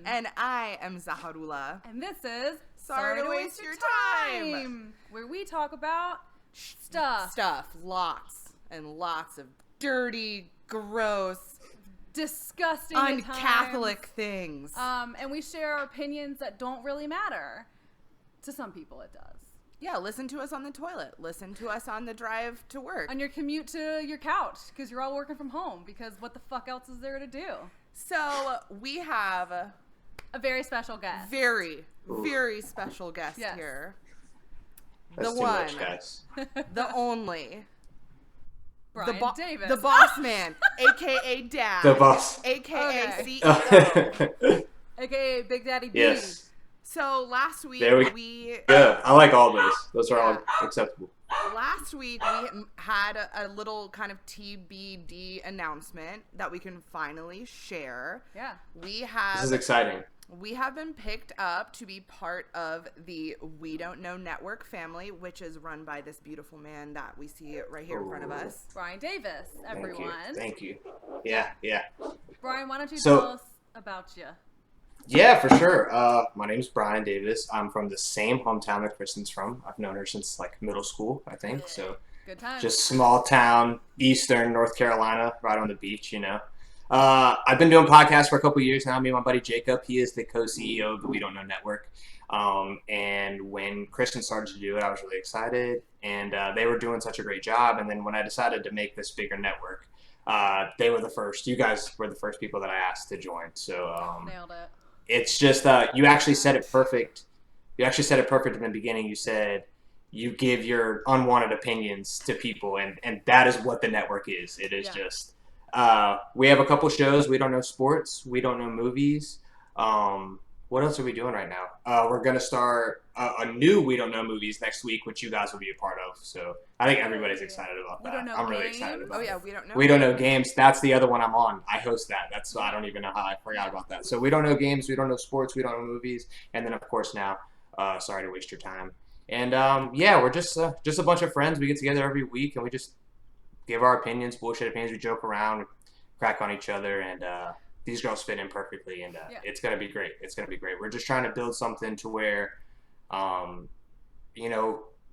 And I am Zaharoula. And this is Sorry to Waste Your Time, where we talk about stuff. Lots and lots of dirty, gross, disgusting, un-Catholic things. And we share our opinions that don't really matter. To some people, it does. Yeah, listen to us on the toilet. Listen to us on the drive to work. On your commute to your couch, because you're all working from home, because what the fuck else is there to do? So, we have a very special guest. Very, very special guest here. That's the too one. Much, guys. The only. Brian Davis. The boss man, a.k.a. Dad. The boss. A.k.a. CEO. A.k.a. Big Daddy B. Yes. So last week we good. I like all those. Those are all acceptable. Last week we had a little kind of TBD announcement that we can finally share. Yeah. This is exciting. We have been picked up to be part of the We Don't Know Network family, which is run by this beautiful man that we see right here in front of us. Brian Davis, everyone. Thank you. Yeah. Brian, why don't you tell us about you? Yeah, for sure. My name is Brian Davis. I'm from the same hometown that Kristen's from. I've known her since like middle school, I think. So good time. Just small town, eastern North Carolina, right on the beach, you know. I've been doing podcasts for a couple years now. Me and my buddy Jacob, he is the co-CEO of the We Don't Know Network. And when Crystan started to do it, I was really excited. And they were doing such a great job. And then when I decided to make this bigger network, they were the first. You guys were the first people that I asked to join. So nailed it. It's just you actually said it perfect. You actually said it perfect in the beginning. You said you give your unwanted opinions to people, and that is what the network is. It is just we have a couple shows. We don't know sports. We don't know movies. What else are we doing right now? We're gonna start a new We Don't Know movies next week, which you guys will be a part of. So I think everybody's excited about that. I'm really excited about it. We Don't Know. We Don't Know Games. That's the other one I'm on. I host that. That's I don't even know how I forgot about that. So We Don't Know Games. We Don't Know Sports. We Don't Know Movies. And then of course now, Sorry to Waste Your Time. And we're just a bunch of friends. We get together every week and we just give our opinions, bullshit opinions. We joke around, crack on each other, and these girls fit in perfectly, and it's gonna be great. It's gonna be great. We're just trying to build something to where,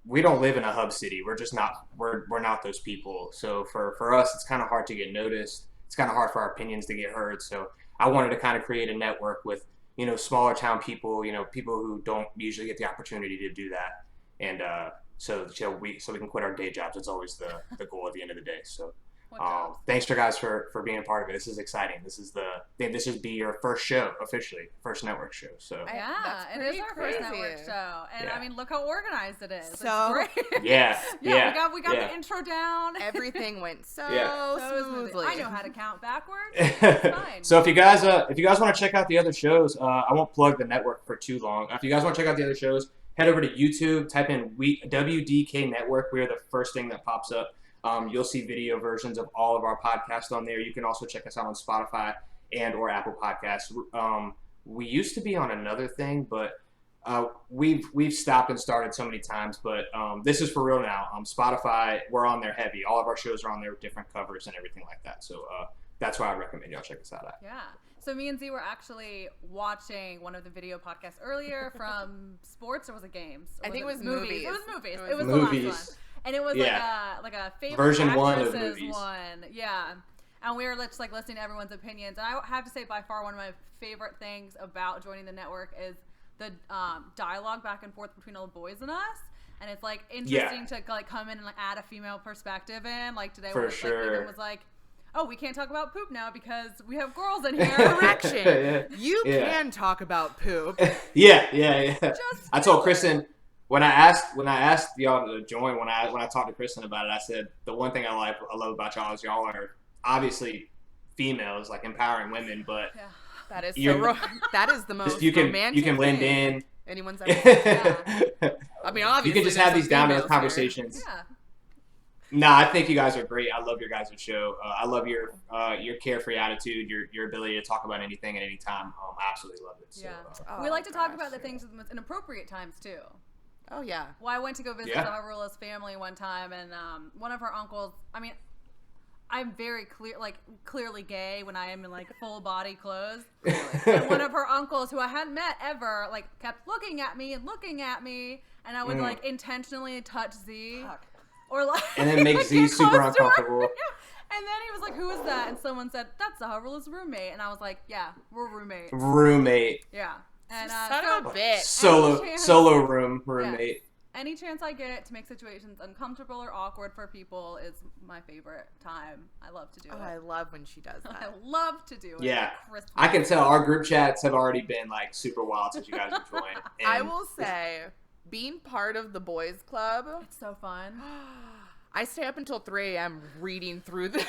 we don't live in a hub city. We're just not. We're not those people. So for us, it's kind of hard to get noticed. It's kind of hard for our opinions to get heard. So I wanted to kind of create a network with smaller town people. People who don't usually get the opportunity to do that, and so we can quit our day jobs. It's always the goal at the end of the day. So. Thanks guys for being a part of it. This is exciting. This would be your first show officially, first network show. So it is our first network show, and I mean, look how organized it is. So it's great. We got the intro down. Everything went so smoothly. I know how to count backwards. It's fine. So if you guys want to check out the other shows, I won't plug the network for too long. If you guys want to check out the other shows, head over to YouTube, type in WDK Network. We're the first thing that pops up. You'll see video versions of all of our podcasts on there. You can also check us out on Spotify and or Apple Podcasts. We used to be on another thing, but we've stopped and started so many times. But this is for real now. Spotify, we're on there heavy. All of our shows are on there with different covers and everything like that. So that's why I recommend y'all check us out. Yeah. So me and Z were actually watching one of the video podcasts earlier from sports, or was it games? I think it was movies. It was movies. It was the last one. And it was like a favorite version actresses one of movies. Yeah. And we were just like listening to everyone's opinions. And I have to say, by far, one of my favorite things about joining the network is the dialogue back and forth between all the boys and us. And it's like interesting to like come in and like add a female perspective in. Like today, for when sure. Ethan was like, "Oh, we can't talk about poop now because we have girls in here." Correction. You can talk about poop. Yeah. I told Kristen. When I asked y'all to join, when I talked to Kristen about it, I said the one thing I love about y'all is y'all are obviously females, like empowering women, but that is that is the most romantic you can blend in. Anyone's ever I mean, obviously you can just have these down to earth conversations. Yeah. Nah, I think you guys are great. I love your guys' show. I love your carefree attitude, your ability to talk about anything at any time. I absolutely love it. So, we like to talk about the things with inappropriate times too. Oh, yeah. Well, I went to go visit Zaharoula's family one time, and one of her uncles, I mean, I'm very clearly gay when I am in like full body clothes. And one of her uncles, who I hadn't met ever, like kept looking at me, and I would like intentionally touch Z, or like, and then make Z super uncomfortable. And then he was like, "Who is that?" And someone said, "That's Zaharoula's roommate." And I was like, "Yeah, we're roommates." Yeah. And son of a bitch. Solo room roommate. Any chance I get to make situations uncomfortable or awkward for people is my favorite time. I love to do it. I love when she does that. I love to do it. Yeah. I can tell our group chats have already been like super wild since you guys have joined. I will say, being part of the boys club, it's so fun. I stay up until 3 a.m. reading through the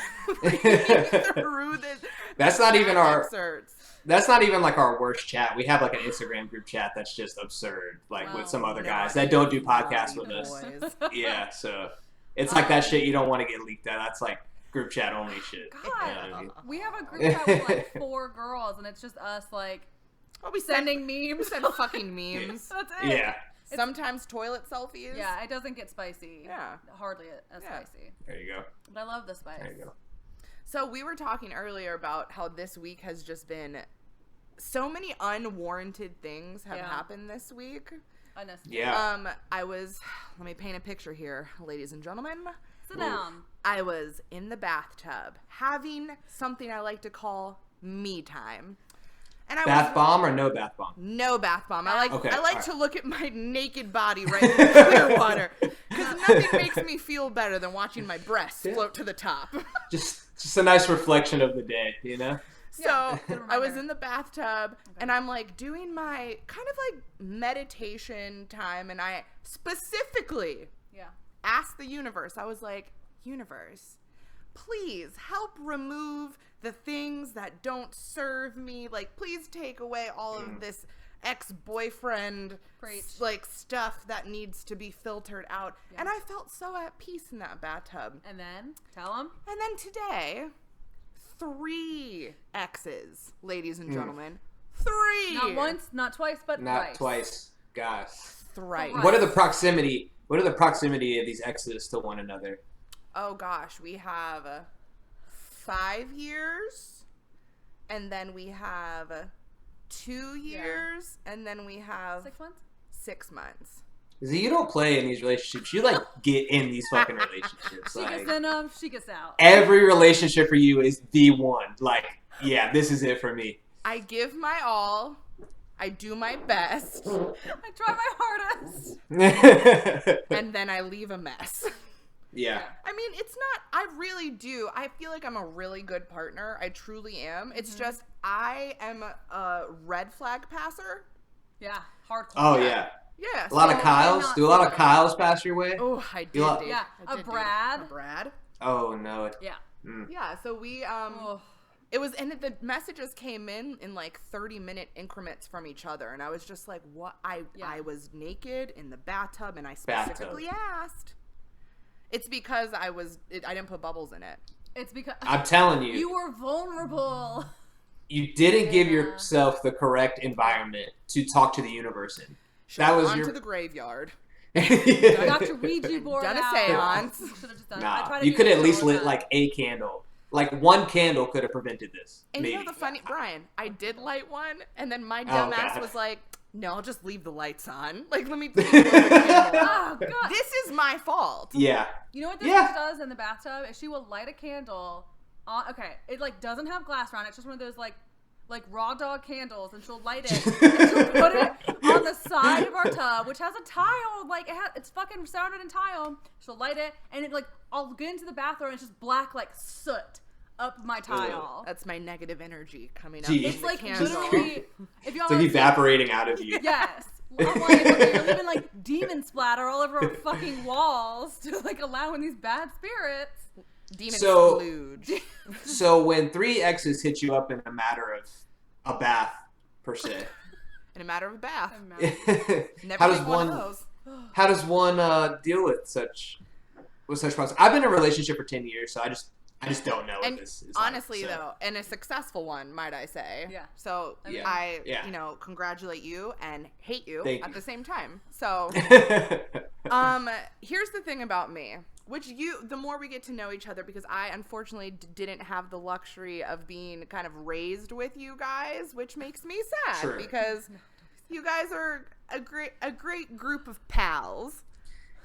That's not even our excerpts. That's not even like our worst chat. We have like an Instagram group chat that's just absurd, like with some other guys that don't do podcasts with us. Yeah, so it's like that shit you don't want to get leaked out. That's like group chat only shit. God, you know what I mean? we have a group chat with like 4 girls, and it's just us like sending memes. Send fucking memes. That's it. Yeah. Sometimes toilet selfies. Yeah, it doesn't get spicy. Yeah. Hardly as spicy. There you go. But I love the spice. There you go. So we were talking earlier about how this week has just been so many unwarranted things have happened this week. Yeah. Let me paint a picture here, ladies and gentlemen. Sit down. I was in the bathtub having something I like to call me time. And bath bomb or no bath bomb? No bath bomb. I like to look at my naked body right in the clear water, because nothing makes me feel better than watching my breasts float to the top. Just a nice reflection of the day, you know? So I was in the bathtub and I'm like doing my kind of like meditation time, and I specifically asked the universe. I was like, universe, please help remove the things that don't serve me. Like, please take away all of this ex-boyfriend like stuff that needs to be filtered out. Yeah. And I felt so at peace in that bathtub. And then tell them. And then today, 3 exes, ladies and gentlemen. 3. Not once, not twice, but not twice. Gosh. Thrice. What are the proximity of these exes to one another? Oh gosh, we have 5 years, and then we have 2 years, and then we have 6 months. 6 months. See, you don't play in these relationships. You like get in these fucking relationships. She gets in them, she gets out. Every relationship for you is the one. Like, yeah, this is it for me. I give my all. I do my best. I try my hardest. And then I leave a mess. Yeah. I mean, it's not, I really do. I feel like I'm a really good partner. I truly am. It's just, I am a red flag passer. Yeah. Hardcore. Oh, yeah. Yeah. A lot of Kyles? Do a lot of Kyles pass your way? Oh, I did. Yeah. A Brad. A Brad. Oh, no. Yeah. Yeah, so we, it was, and the messages came in like 30-minute increments from each other, and I was just like, what? I was naked in the bathtub, and I specifically asked. It's because I didn't put bubbles in it. It's because I'm telling you. You were vulnerable. You didn't give yourself the correct environment to talk to the universe in. That was to the graveyard. I got your Ouija board Done a out. seance. Nah, you could at least lit like a candle. Like one candle could have prevented this. And maybe. You know the funny, Brian, I did light one, and then my dumb ass was like, no, I'll just leave the lights on. Like, let me leave the candle. Oh, God. This is my fault. Yeah. You know what this bitch does in the bathtub? Is she will light a candle. It like doesn't have glass around it. It's just one of those like raw dog candles, and she'll light it. And she'll put it on the side of our tub, which has a tile. Like it's fucking surrounded in tile. She'll light it, and it like I'll get into the bathroom, and it's just black like soot up my tile. That's my negative energy coming up. Jeez. It's like literally, if y'all it's like evaporating out of you. Yes. I'm like, okay, you're leaving like demon splatter all over our fucking walls to like allow in these bad spirits. Demon splooge. So when 3 exes hit you up in a matter of a bath, per se. In a matter of a bath. Never how does one deal with such problems? I've been in a relationship for 10 years, so I just don't know what this is. Honestly, though, and a successful one, might I say. Yeah. So I congratulate you and hate you Thank at you. the same time. So, here's the thing about me. Which the more we get to know each other, because I unfortunately didn't have the luxury of being kind of raised with you guys, which makes me sad because you guys are a great group of pals.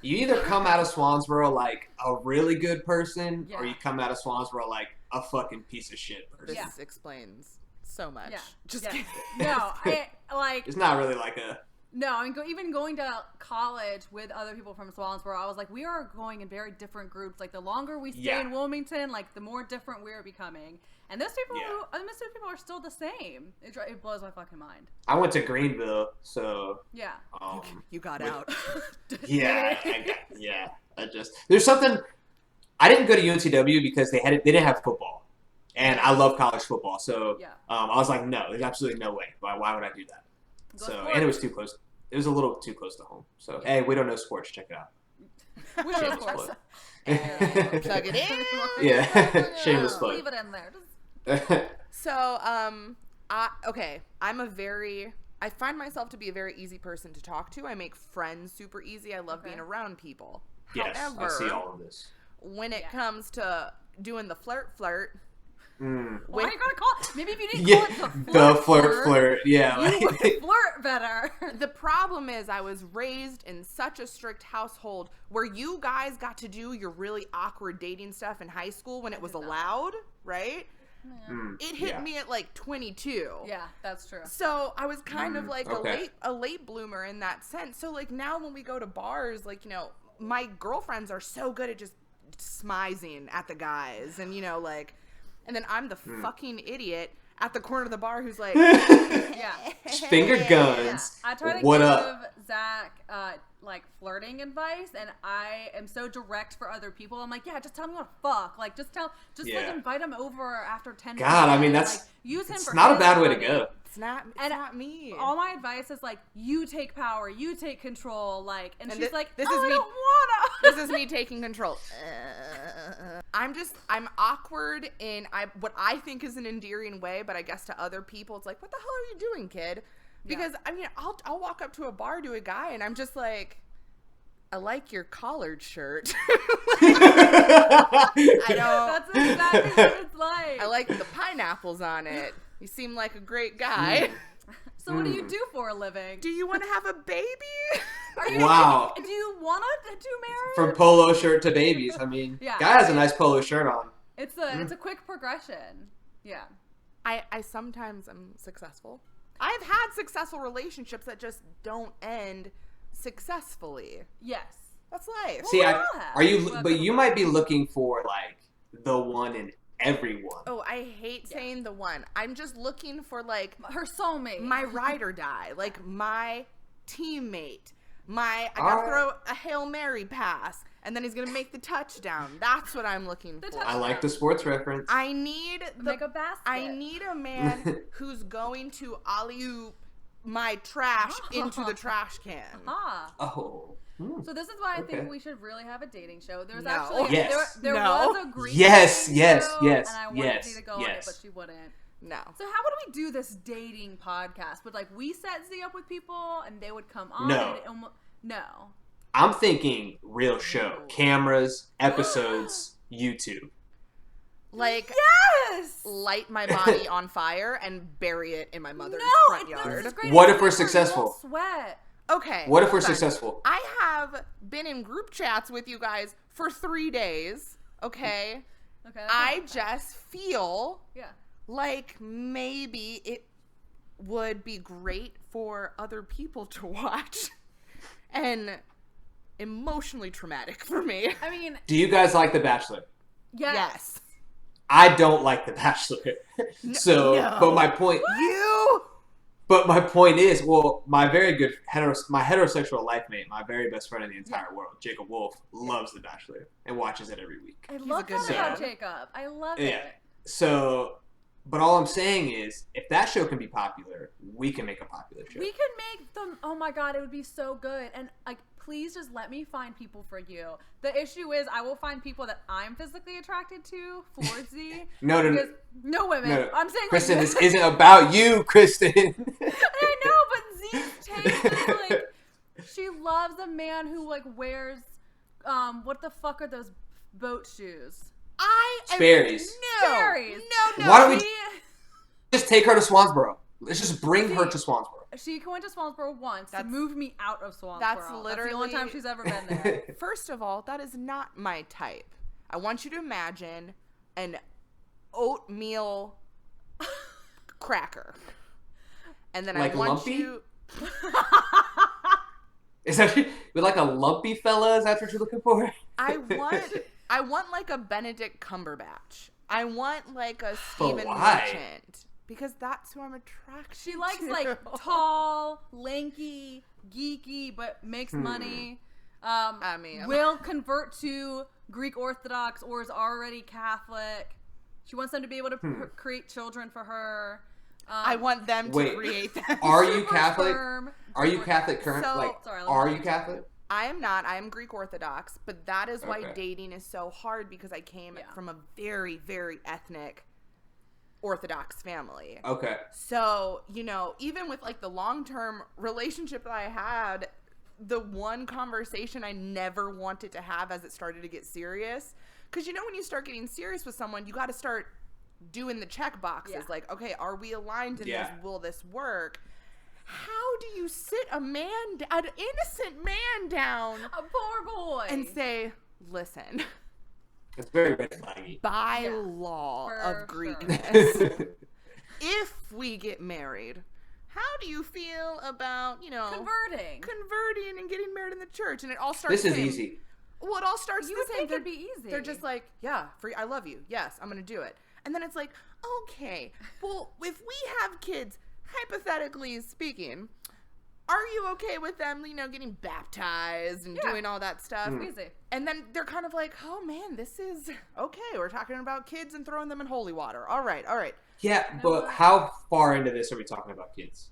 You either come out of Swansboro like a really good person, or you come out of Swansboro like a fucking piece of shit person. This explains so much. Yeah. Just kidding. No, it's not really like a. No, I mean, even going to college with other people from Swansboro, I was like, we are going in very different groups. Like, the longer we stay in Wilmington, like, the more different we're becoming. And those people, most people are still the same. It blows my fucking mind. I went to Greenville, so. Yeah. You got out. There's something. I didn't go to UNCW because they didn't have football, and I love college football. So I was like, no, there's absolutely no way. Why would I do that? And it was too close. It was a little too close to home. So hey, we don't know sports. Check it out. We know sports. Plug it in. Yeah, shameless plug. Leave it in there. So I find myself to be a very easy person to talk to. I make friends super easy. I love being around people. Yes, However, I see all of this. When it comes to doing the flirt, Why are you gonna call it? Maybe if you didn't call it the flirt. Yeah, you would flirt better. The problem is I was raised in such a strict household where you guys got to do your really awkward dating stuff in high school when it was allowed, right? Yeah. It hit me at like 22. Yeah, that's true. So I was kind of like a late bloomer in that sense. So like now when we go to bars, like, you know, my girlfriends are so good at just smizing at the guys, and you know, like. And then I'm the fucking idiot at the corner of the bar who's like, finger guns. I try to give Zach like flirting advice, and I am so direct for other people. I'm like, just tell me what to fuck. Like, just like invite him over after 10 minutes. God, I mean, that's like, use him. It's not a bad way to go. It's not me. All my advice is like, you take power, you take control. Like, and she's like, I don't wanna. This is me taking control. I'm awkward in what I think is an endearing way, but I guess to other people it's like, what the hell are you doing, kid? Because I mean, I'll walk up to a bar to a guy and I'm just like, I like your collared shirt. I don't. That's exactly what it's like. I like the pineapples on it. You seem like a great guy. So what do you do for a living? Do you want to have a baby? Wow. Do you want to do marriage? From polo shirt to babies. I mean, guy has a nice polo shirt on. It's a quick progression. Yeah. I sometimes am successful. I've had successful relationships that just don't end successfully. Yes. That's life. See, but you might be looking for like the one in everyone. Oh, I hate saying the one. I'm just looking for like her soulmate, my ride or die, like my teammate. I gotta throw a Hail Mary pass, and then he's gonna make the touchdown. That's what I'm looking for. I like the sports reference. I need make a basket. I need a man who's going to alley-oop my trash into the trash can. Oh. So this is why I think we should really have a dating show. There's there was a Greek yes, show, and I wanted Z to go on it, but she wouldn't. No. So how would we do this dating podcast? Would like we set Z up with people and they would come on? No. I'm thinking real show, cameras, episodes, YouTube. Like, light my body on fire and bury it in my mother's front yard. What if we're successful? Sweat. Okay. What if we're successful? I have been in group chats with you guys for 3 days. Okay. I just feel like maybe it would be great for other people to watch and emotionally traumatic for me. I mean, do you guys like The Bachelor? Yes. I don't like The Bachelor. But my point But my point is, well, my very good heterosexual life mate, my very best friend in the entire world, Jacob Wolf, loves The Bachelor and watches it every week. I love that about Jacob. I love it. So, but all I'm saying is, if that show can be popular, we can make a popular show. We can make them. Oh my God, it would be so good. And like, please just let me find people for you. The issue is, I will find people that I'm physically attracted to for Z. No women. No. I'm saying, Crystan, this isn't about you, Crystan. I know, but Z's taste is like, she loves a man who like wears what the fuck are those boat shoes? Sperry's. Sperry's. No. Why don't we just take her to Swansboro? Let's just bring her to Swansboro. She went to Swansboro once to move me out of Swansboro. That's literally the only time she's ever been there. First of all, that is not my type. I want you to imagine an oatmeal cracker. And then like I want lumpy? you... Is that with like a lumpy fella? Is that what you're looking for? I want like a Benedict Cumberbatch. I want like a Stephen Merchant. Because that's who I'm attracted to. She likes like tall, lanky, geeky, but makes money. I mean, will convert to Greek Orthodox or is already Catholic. She wants them to be able to create children for her. I want them to create them. Are you Catholic? Are you Catholic current? Are you Catholic? I am not. I am Greek Orthodox, but that is why dating is so hard because I came from a very, very ethnic Orthodox family. Okay. So, even with like the long-term relationship that I had, the one conversation I never wanted to have as it started to get serious, because when you start getting serious with someone, you got to start doing the check boxes. Like, okay, are we aligned in this? Will this work? How do you sit an innocent man down, a poor boy, and say, listen, it's very red flaggy. By law of Greekness, if we get married, how do you feel about, converting and getting married in the church? And it all starts. This is easy. Well, it all starts the same. It'd be easy. They're just like, I love you. Yes, I'm going to do it. And then it's like, okay, well, if we have kids, hypothetically speaking, are you okay with them, getting baptized and doing all that stuff? Easy. And then they're kind of like, oh man, this is okay. We're talking about kids and throwing them in holy water. All right. Yeah, but how far into this are we talking about kids?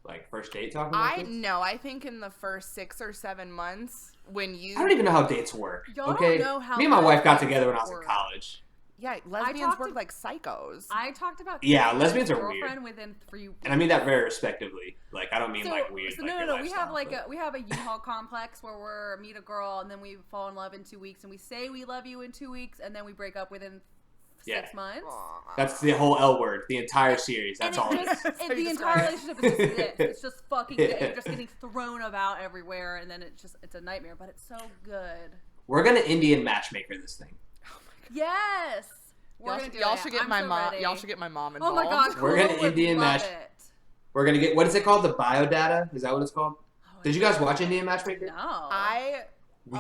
Like first date talking about kids? No, I think in the first 6 or 7 months when you... I don't even know how dates work. Y'all don't know how me and my wife got together when I was in college. Yeah, lesbians work like psychos. I talked about lesbians are weird. Within 3 weeks. And I mean that very respectively. Like I don't mean like weird. So like no. We have we have a U-Haul complex where we meet a girl and then we fall in love in 2 weeks and we say we love you in 2 weeks and then we break up within 6 months. That's the whole L word. The entire series. That's all. The entire relationship is just this. It's just fucking. You're just getting thrown about everywhere, and then it's a nightmare. But it's so good. We're gonna Indian matchmaker this thing. Yes. Y'all should get my mom. Y'all should get my mom involved. Oh my god, we're gonna Indian match. We're gonna get, what is it called? The biodata? Is that what it's called? Did you guys watch Indian Matchmaker? No.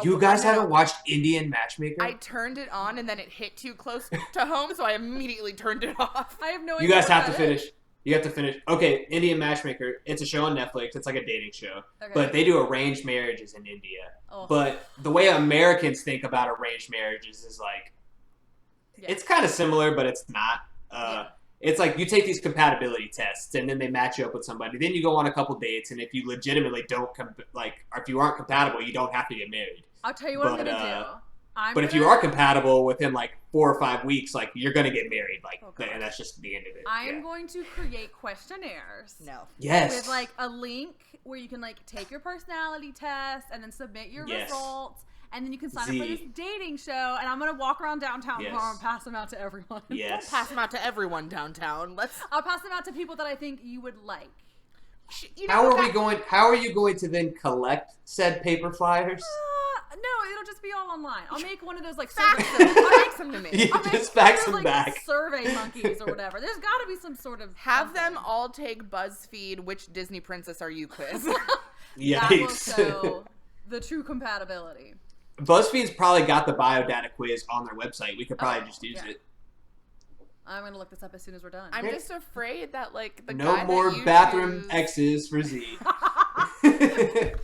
You guys haven't watched Indian Matchmaker? I turned it on and then it hit too close to home, so I immediately turned it off. I have no idea. You guys have to finish. You have to finish. Okay, Indian Matchmaker. It's a show on Netflix. It's like a dating show. Okay. But they do arranged marriages in India. Oh. But the way Americans think about arranged marriages is like, it's kind of similar, but it's not. It's like you take these compatibility tests, and then they match you up with somebody. Then you go on a couple dates, and if you legitimately don't or if you aren't compatible, you don't have to get married. I'll tell you what I'm gonna do. If you are compatible within like 4 or 5 weeks, like you're gonna get married, and that's just the end of it. I am going to create questionnaires. No. Yes. With like a link where you can like take your personality test and then submit your results. And then you can sign up for this dating show, and I'm gonna walk around downtown tomorrow and pass them out to everyone. Yes. Don't pass them out to everyone downtown. I'll pass them out to people that I think you would like. How are you going to then collect said paper flyers? No, it'll just be all online. I'll make one of those like fax them. I'll make them to me. Just fax them back. Survey monkeys or whatever. There's got to be some sort of them all take BuzzFeed. Which Disney princess are you quiz? That will show the true compatibility. BuzzFeed's probably got the biodata quiz on their website. We could probably just use it. I'm going to look this up as soon as we're done. I'm just afraid that, like, the no guy more that you bathroom choose... X's for Z.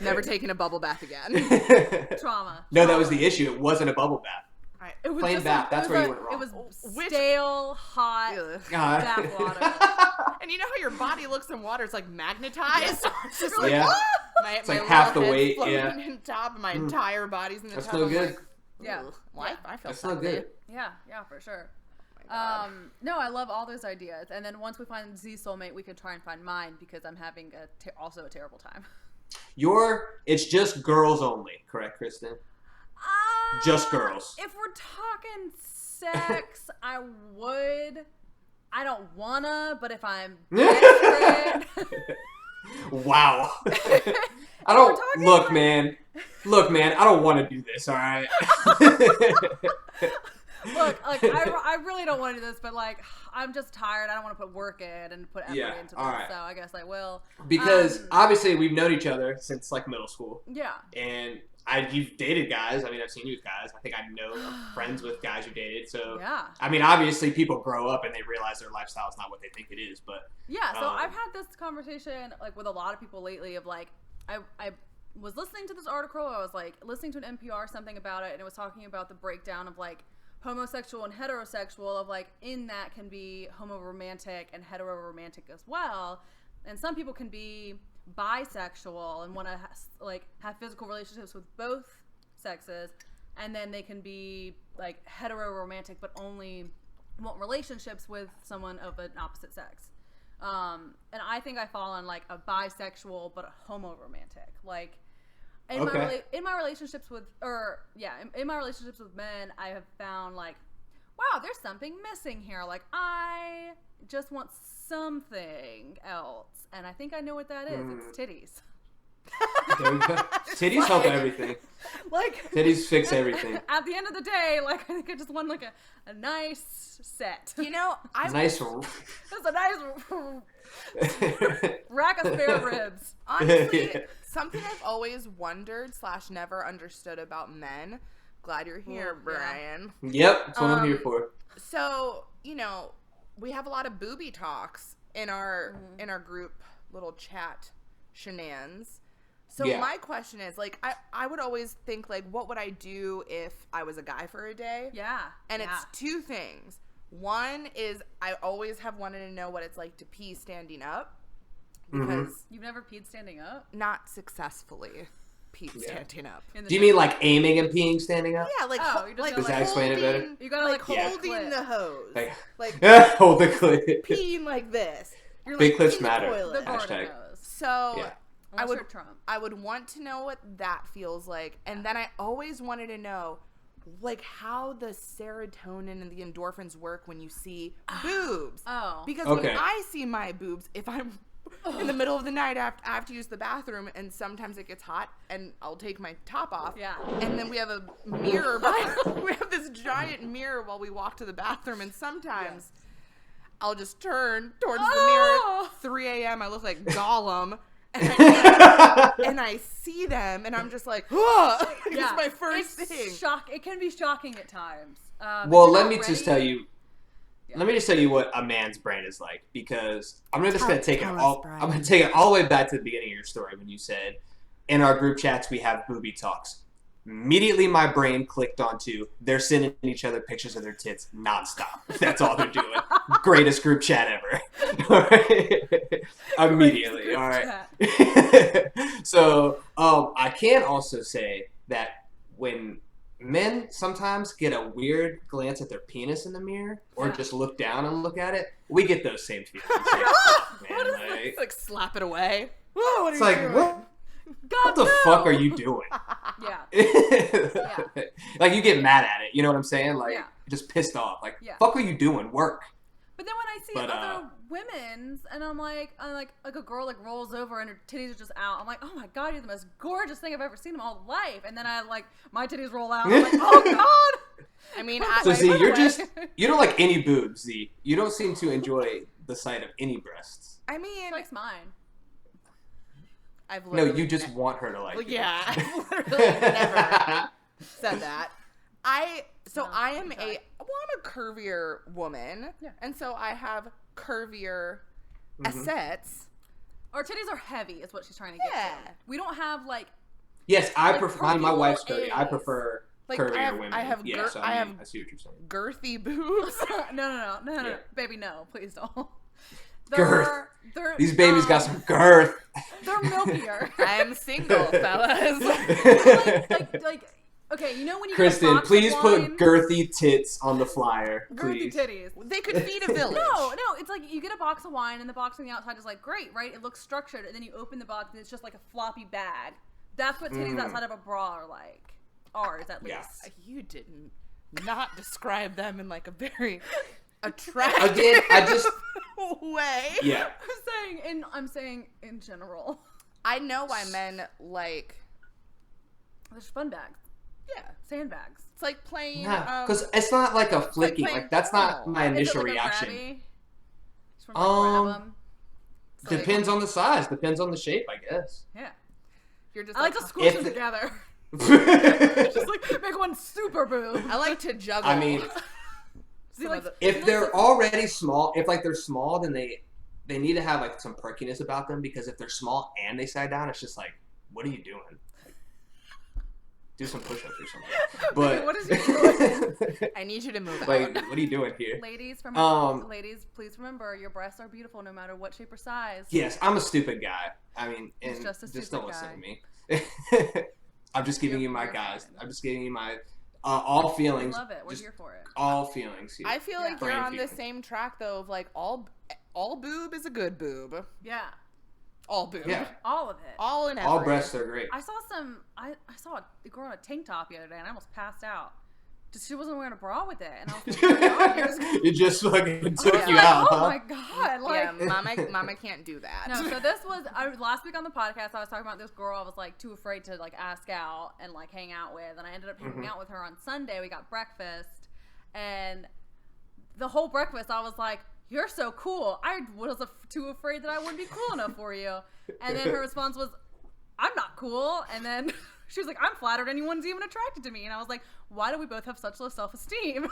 Never taking a bubble bath again. Trauma. No, that was the issue. It wasn't a bubble bath. It was plain bath. That's where you went wrong. It was stale, hot bath water. And you know how your body looks in water? It's like magnetized. It's just like, it's like half the weight. Yeah. In top, my entire body's in the That's top. no good. Like, I feel that's no good. Yeah, for sure. No, I love all those ideas. And then once we find Z soulmate, we can try and find mine because I'm having also a terrible time. It's just girls only, correct, Kristen? just girls. If we're talking sex, I would. I don't wanna, but if I'm desperate. Wow. I don't look, man. Look, man. I don't want to do this. All right. Look, like I really don't want to do this, but like I'm just tired. I don't want to put work in and put effort into this. Right. So I guess I will. Because obviously we've known each other since like middle school. Yeah. And you've dated guys. I mean, I've seen you with guys. I think I'm friends with guys you dated. So yeah. I mean, obviously people grow up and they realize their lifestyle is not what they think it is. But yeah. So I've had this conversation like with a lot of people lately of like I was listening to this article. I was like listening to an NPR something about it, and it was talking about the breakdown of like homosexual and heterosexual of like in that can be homoromantic and heteroromantic as well, and some people can be bisexual and want to like have physical relationships with both sexes, and then they can be like heteroromantic but only want relationships with someone of an opposite sex. And I think I fall on like a bisexual but a homoromantic. Like in my relationships with in my relationships with men, I have found like, wow, there's something missing here. Like I just want something else, and I think I know what that is. It's titties. There we go. Titties help everything. Like titties fix everything. At the end of the day, like I think I just want like a nice set. You know, that's a nice rack of spare ribs. Honestly, something I've always wondered / never understood about men. Glad you're here, Brian. Yep, that's what I'm here for. So, you know, we have a lot of booby talks in our group little chat shenanigans. So my question is, like, I would always think, like, what would I do if I was a guy for a day? Yeah. And it's two things. One is I always have wanted to know what it's like to pee standing up. Because you've never peed standing up? Not successly peed standing up. Do you mean like aiming and peeing standing up? Yeah, like, does that explain it better? You gotta like holding the hose. Like hold the clit. Peeing like this. You're big like clips matter. Hashtag. So I would want to know what that feels like, and then I always wanted to know, like, how the serotonin and the endorphins work when you see boobs. Because when I see my boobs, if I'm in the middle of the night, I have to use the bathroom, and sometimes it gets hot, and I'll take my top off. Yeah. And then we have a mirror. We have this giant mirror while we walk to the bathroom, and sometimes I'll just turn towards the mirror. 3 a.m. I look like Gollum. And I see them, and I'm just like, oh, it's my first thing. It can be shocking at times. Well, let me just tell you what a man's brain is like, because I'm going to take it all the way back to the beginning of your story when you said, in our group chats we have booby talks. Immediately my brain clicked onto they're sending each other pictures of their tits nonstop. That's all they're doing. Greatest group chat ever. All right. Immediately. All right. So I can also say that when men sometimes get a weird glance at their penis in the mirror or just look down and look at it, we get those same feelings. Like slap it away. Oh, what are you doing? What the fuck are you doing? Like, you get mad at it. You know what I'm saying? Like, just pissed off. Like, fuck are you doing? Work. But then when I see other women's, and I'm like a girl like rolls over and her titties are just out, I'm like, oh my god, you're the most gorgeous thing I've ever seen in my whole life. And then my titties roll out. I'm like, oh god. I mean, you don't like any boobs, Z. You don't seem to enjoy the sight of any breasts. I mean, she likes mine. You just want her to like you. Yeah, I've literally never said that. I'm a curvier woman, and so I have curvier assets. Our titties are heavy, is what she's trying to get to. We don't have like. Yes, I prefer. My wife's curvy. I prefer curvier women. I have I see what you're saying. Girthy boobs. No, baby, no, please don't. These babies got some girth. They're milkier. I am single, fellas. Okay, you know when you Crystan, please put girthy tits on the flyer, please. Girthy titties. They could feed a village. No, it's like you get a box of wine, and the box on the outside is like great, right? It looks structured, and then you open the box, and it's just like a floppy bag. That's what titties outside of a bra are like. ours at least. Yeah. You didn't not describe them in like a very attractive Again, I just way. Yeah. I'm saying in general. I know why men like. There's fun bags. Yeah, Sandbags. it's like playing. Because it's not like a flicking. Like that's not my initial Is it like reaction. A grabby? Just from, like, grab 'em? Depends on the size. Depends on the shape, I guess. Yeah. You're just. I like like to squish them together. Just like make one super boob. I like to juggle. I mean, if they're already small, if like they're small, then they need to have like some perkiness about them, because if they're small and they side down, it's just like, what are you doing? Like, do some push-ups or something. But what is you doing? I need you to move like, out. what are you doing here? Ladies, please remember your breasts are beautiful no matter what shape or size. Yes, I'm a stupid guy. I mean, He's and just a just stupid don't listen guy. to me. I'm just giving you my guys. I'm just giving you my all feelings. I love it. We're here for it. All feelings here. I feel like you're Brain on the feeling. same track though of like all boob is a good boob. Yeah. All boob. Yeah. All of it. All in All every. breasts are great. I saw a girl in a tank top the other day and I almost passed out. Just she wasn't wearing a bra with it, and I was like, oh, It just fucking took yeah. you out, Oh huh? my god! Like, Yeah, mama can't do that. no. So this was last week on the podcast. I was talking about this girl I was like too afraid to like ask out and like hang out with, and I ended up hanging out with her on Sunday. We got breakfast, and the whole breakfast I was like, "You're so cool." I was too afraid that I wouldn't be cool enough for you, and then her response was, "I'm not cool," and then. She was like, I'm flattered anyone's even attracted to me. And I was like, why do we both have such low self-esteem?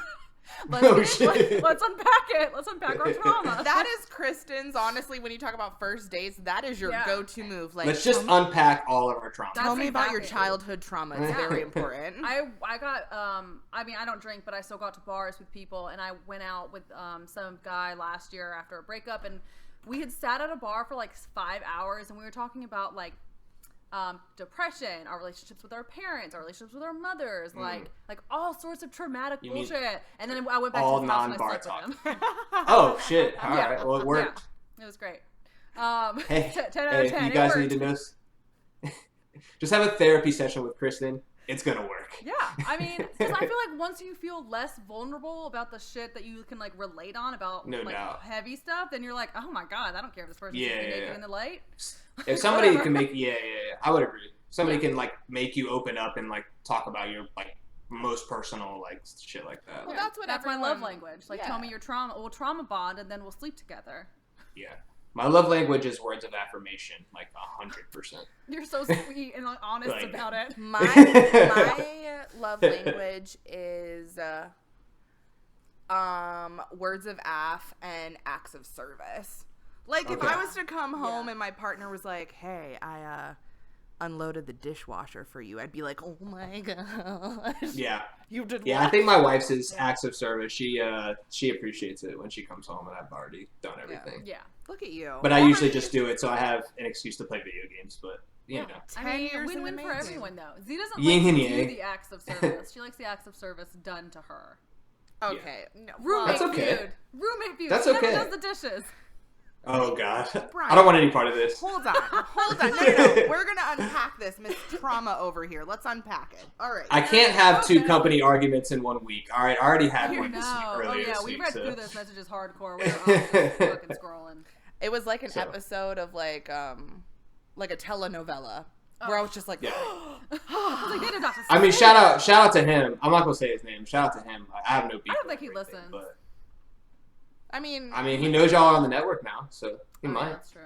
Let's unpack it. Let's unpack our trauma. That is Kristen's, honestly, when you talk about first dates, that is your go-to move. Like, Let's just unpack all of our trauma. Tell me about your childhood trauma. It's very important. I got, I mean, I don't drink, but I still got to bars with people. And I went out with some guy last year after a breakup. And we had sat at a bar for like 5 hours. And we were talking about like, depression, our relationships with our parents, our relationships with our mothers, like all sorts of traumatic bullshit. And then I went back to his house and I slept with him. Oh shit! All right, well it worked. Yeah. It was great. 10 out of 10. You guys need to know. Just have a therapy session with Kristen. It's gonna work. Yeah, I mean, because I feel like once you feel less vulnerable about the shit that you can like relate on about heavy stuff, then you're like, oh my god, I don't care if this person's naked in the light. If somebody can make, I would agree. Somebody can like make you open up and like talk about your like most personal like shit like that. Well, that's my love language. Like, tell me your trauma. We'll trauma bond, and then we'll sleep together. Yeah. My love language is words of affirmation, like 100%. You're so sweet and like, honest about it. My love language is words of aff and acts of service. Like if I was to come home and my partner was like, "Hey, I unloaded the dishwasher for you," I'd be like, "Oh my gosh." Yeah. You did. Yeah, I think my wife's is acts of service. She appreciates it when she comes home and I've already done everything. Yeah. Look at you. But I usually just do it so I have an excuse to play video games. But you know, I mean, win-win for everyone though. Z doesn't Yin and like to do yang. the acts of service. She likes the acts of service done to her. Okay. No. Roommate That's okay. feud. Roommate feud. That's She okay. never does the dishes. Oh god, Brian. I don't want any part of this. Hold on. No. We're gonna unpack this, Miss Trauma over here. Let's unpack it. All right. I can't have two company arguments in 1 week. All right, I already had one earlier this we week. read through those messages hardcore. We were all just fucking scrolling. It was like an episode of like a telenovela where I was just like, I mean, shout out to him. I'm not gonna say his name. Shout out to him. I have no beef. I don't think he listens. But I mean, he knows y'all on the network now, so he might. That's true.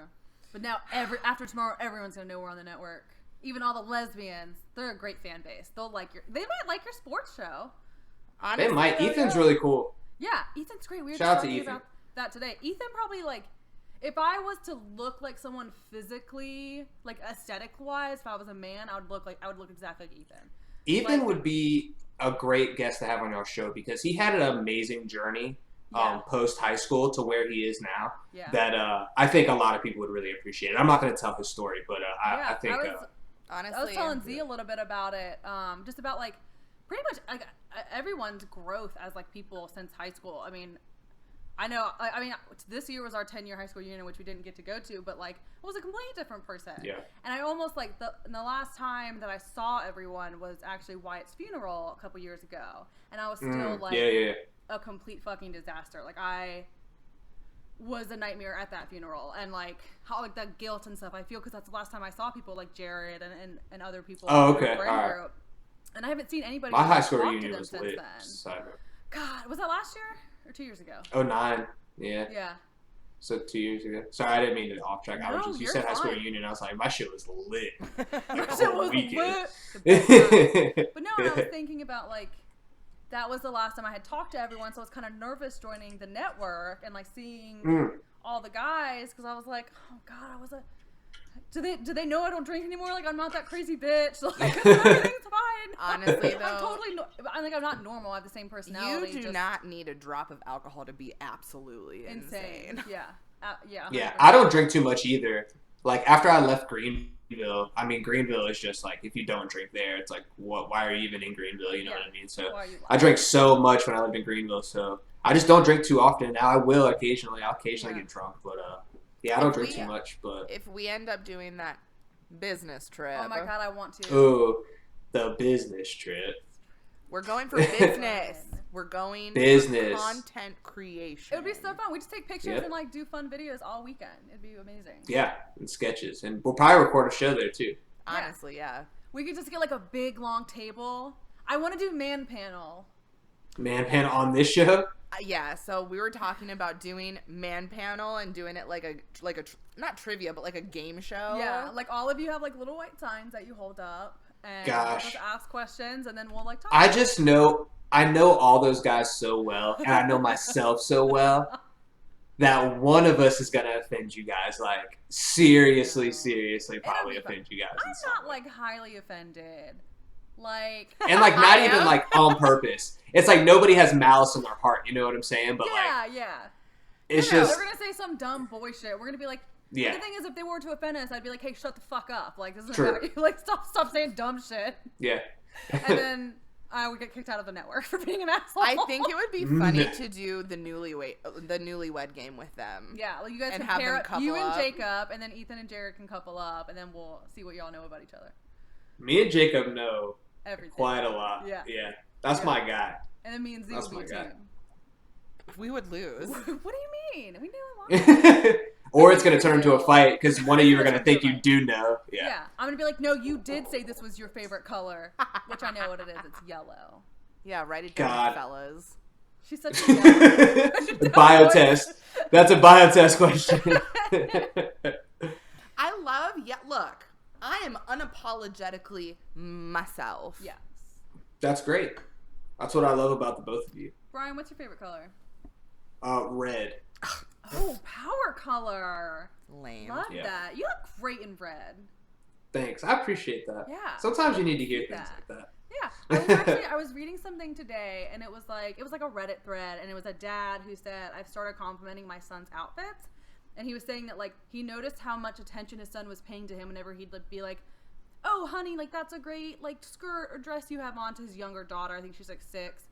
But now, after tomorrow, everyone's gonna know we're on the network. Even all the lesbians, they're a great fan base. They might like your sports show. Honestly, they might. Ethan's really cool. Yeah, Ethan's great. We were Shout out just to talking Ethan. about that today. Ethan probably like, if I was to look like someone physically, like aesthetic wise, if I was a man, I would look exactly like Ethan. Ethan would be a great guest to have on our show because he had an amazing journey. Post high school to where he is now, that I think a lot of people would really appreciate it. I'm not going to tell his story, but I think honestly, I was telling Z a little bit about it, just about like pretty much like everyone's growth as like people since high school. I mean, I know. I mean, this year was our 10-year high school reunion, which we didn't get to go to, but like, I was a completely different person. Yeah. And I almost like the last time that I saw everyone was actually Wyatt's funeral a couple years ago, and I was still like a complete fucking disaster. Like I was a nightmare at that funeral, and like how like that guilt and stuff I feel because that's the last time I saw people like Jared and other people. Oh, okay. All right. And I haven't seen anybody. My high school reunion was lit. God, was that last year or 2 years ago? 2009. Yeah. Yeah. So 2 years ago. Sorry, I didn't mean to off track. No, you said high school reunion. I was like, my shit was lit. My shit was lit. But no, I was thinking about like that was the last time I had talked to everyone, so I was kind of nervous joining the network and like seeing all the guys because I was like, oh God, I was a. Do they know I don't drink anymore? Like I'm not that crazy bitch. Like everything's fine. Honestly, though, I'm totally. I think I'm not normal. I have the same personality. You do not need a drop of alcohol to be absolutely insane. Yeah. Yeah. Yeah. I don't drink too much either. Like after I left Greenville, I mean Greenville is just like if you don't drink there, it's like what? Why are you even in Greenville? You know what I mean? So I drank so much when I lived in Greenville. So I just don't drink too often. Now I will occasionally. I'll occasionally get drunk, but yeah, I don't drink too much, but if we end up doing that business trip, oh my God, I want to. Oh, the business trip. We're going for business. We're going business for content creation. It would be so fun. We just take pictures and like do fun videos all weekend. It'd be amazing. Yeah, and sketches, and we'll probably record a show there too. Honestly, yeah. We could just get like a big long table. I want to do man panel. Man panel on this show. Yeah, so we were talking about doing man panel and doing it like a not trivia, but like a game show. Yeah, like all of you have like little white signs that you hold up and just ask questions, and then we'll like talk. I know all those guys so well, and I know myself so well that one of us is gonna offend you guys. Like seriously, probably offend you guys. I'm not like highly offended. Like and like not even like on purpose. It's like nobody has malice in their heart. You know what I'm saying? But it's just they're gonna say some dumb boy shit. We're gonna be like, the thing is, if they were to offend us, I'd be like, hey, shut the fuck up. Like this isn't about you. Like stop saying dumb shit. Yeah. And then I would get kicked out of the network for being an asshole. I think it would be funny to do the newlywed game with them. Yeah, well, you guys and can have pair them couple you and up. Jacob, and then Ethan and Jared can couple up, and then we'll see what y'all know about each other. Me and Jacob know everything quite a lot. Yeah. That's my guy. And then me and Z would be a team. We would lose. What do you mean? We knew Or it's gonna turn into a fight because one of you are gonna think you do know. Yeah. I'm gonna be like, no, you did say this was your favorite color, which I know what it is. It's yellow. Yeah, write it down, fellas. She's such a yellow. Biotest. That's a biotest question. I love. Look, I am unapologetically myself. Yes. That's great. That's what I love about the both of you. Brian, what's your favorite color? Red. Oh, power color. Lame. Love that. You look great in red. Thanks. I appreciate that. Yeah. Sometimes you need to hear things like that. Yeah. I was reading something today, and it was like a Reddit thread, and it was a dad who said, I've started complimenting my son's outfits. And he was saying that, like, he noticed how much attention his son was paying to him whenever he'd be like, oh, honey, like, that's a great, like, skirt or dress you have on, to his younger daughter. I think she's, like, 6.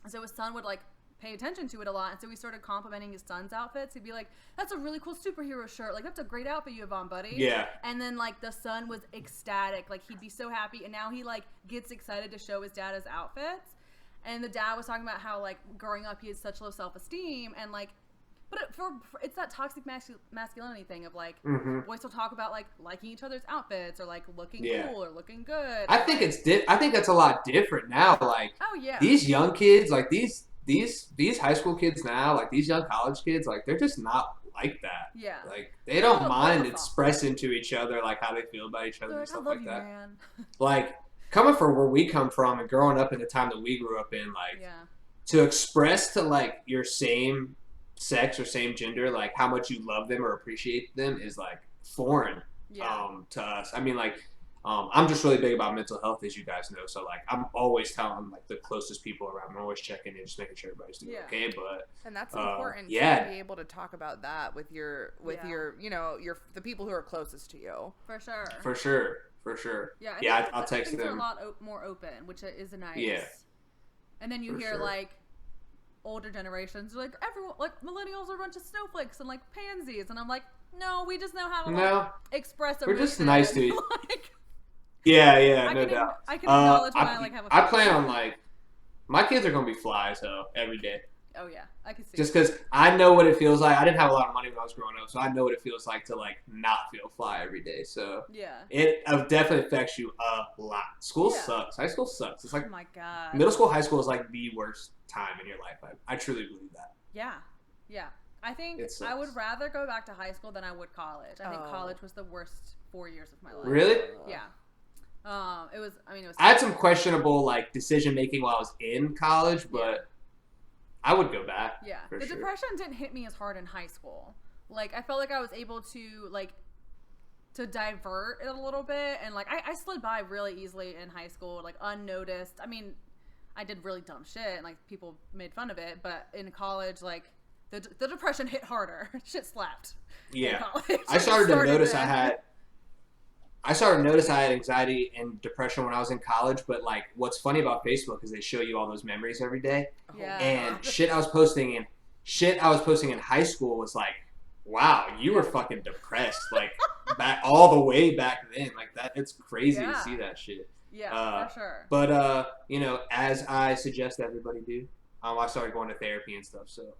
And so his son would, like, pay attention to it a lot. And so we started complimenting his son's outfits. He'd be like, that's a really cool superhero shirt. Like, that's a great outfit you have on, buddy. Yeah. And then, like, the son was ecstatic. Like, he'd be so happy. And now he, like, gets excited to show his dad his outfits. And the dad was talking about how, like, growing up, he had such low self-esteem. And, like, but it's that toxic masculinity thing of, like, boys will talk about, like, liking each other's outfits or, like, looking cool or looking good. I think I think that's a lot different now. Like, these young kids, like, these high school kids now, like, these young college kids, like, they're just not like that. Yeah. Like, they don't mind expressing to each other, like, how they feel about each other and stuff like that. Man. Like, coming from where we come from and growing up in the time that we grew up in, like, to express to, like, your same sex or same gender, like, how much you love them or appreciate them is, like, foreign to us. I mean, like, I'm just really big about mental health, as you guys know. So, like, I'm always telling, like, the closest people around. I'm always checking in, just making sure everybody's doing okay. And that's important to be able to talk about that with your, you know, the people who are closest to you. For sure. Yeah. I'll text them. They're a lot more open, which is nice. Yeah. And then you hear like, older generations are like, everyone, like, millennials are a bunch of snowflakes and, like, pansies. And I'm like, no, we just know how to, like, express emotion. We're just nice to you. Like, yeah, no doubt. I can acknowledge when I, like, have a I plan on, like, my kids are going to be fly, so every day. Oh, yeah. I can see just because I know what it feels like. I didn't have a lot of money when I was growing up, so I know what it feels like to, like, not feel fly every day. So yeah, it definitely affects you a lot. School sucks. High school sucks. It's like, oh my God. Middle school, high school is like the worst time in your life. I truly believe that. Yeah. I think I would rather go back to high school than I would college. I think college was the worst 4 years of my life. Really? Yeah. It was. I had some questionable, like, decision making while I was in college, but I would go back. Yeah. The depression didn't hit me as hard in high school. Like, I felt like I was able to, like, to divert it a little bit, and, like, I slid by really easily in high school, like, unnoticed. I mean, I did really dumb shit, and, like, people made fun of it, but in college, like, the depression hit harder. Shit slapped. Yeah. I started to notice I had anxiety and depression when I was in college, but, like, what's funny about Facebook is they show you all those memories every day. Yeah. And shit I was posting in high school was like, wow, you were fucking depressed, like, back all the way back then. Like, that, it's crazy to see that shit. Yeah, for sure. But you know, as I suggest everybody do, I started going to therapy and stuff, so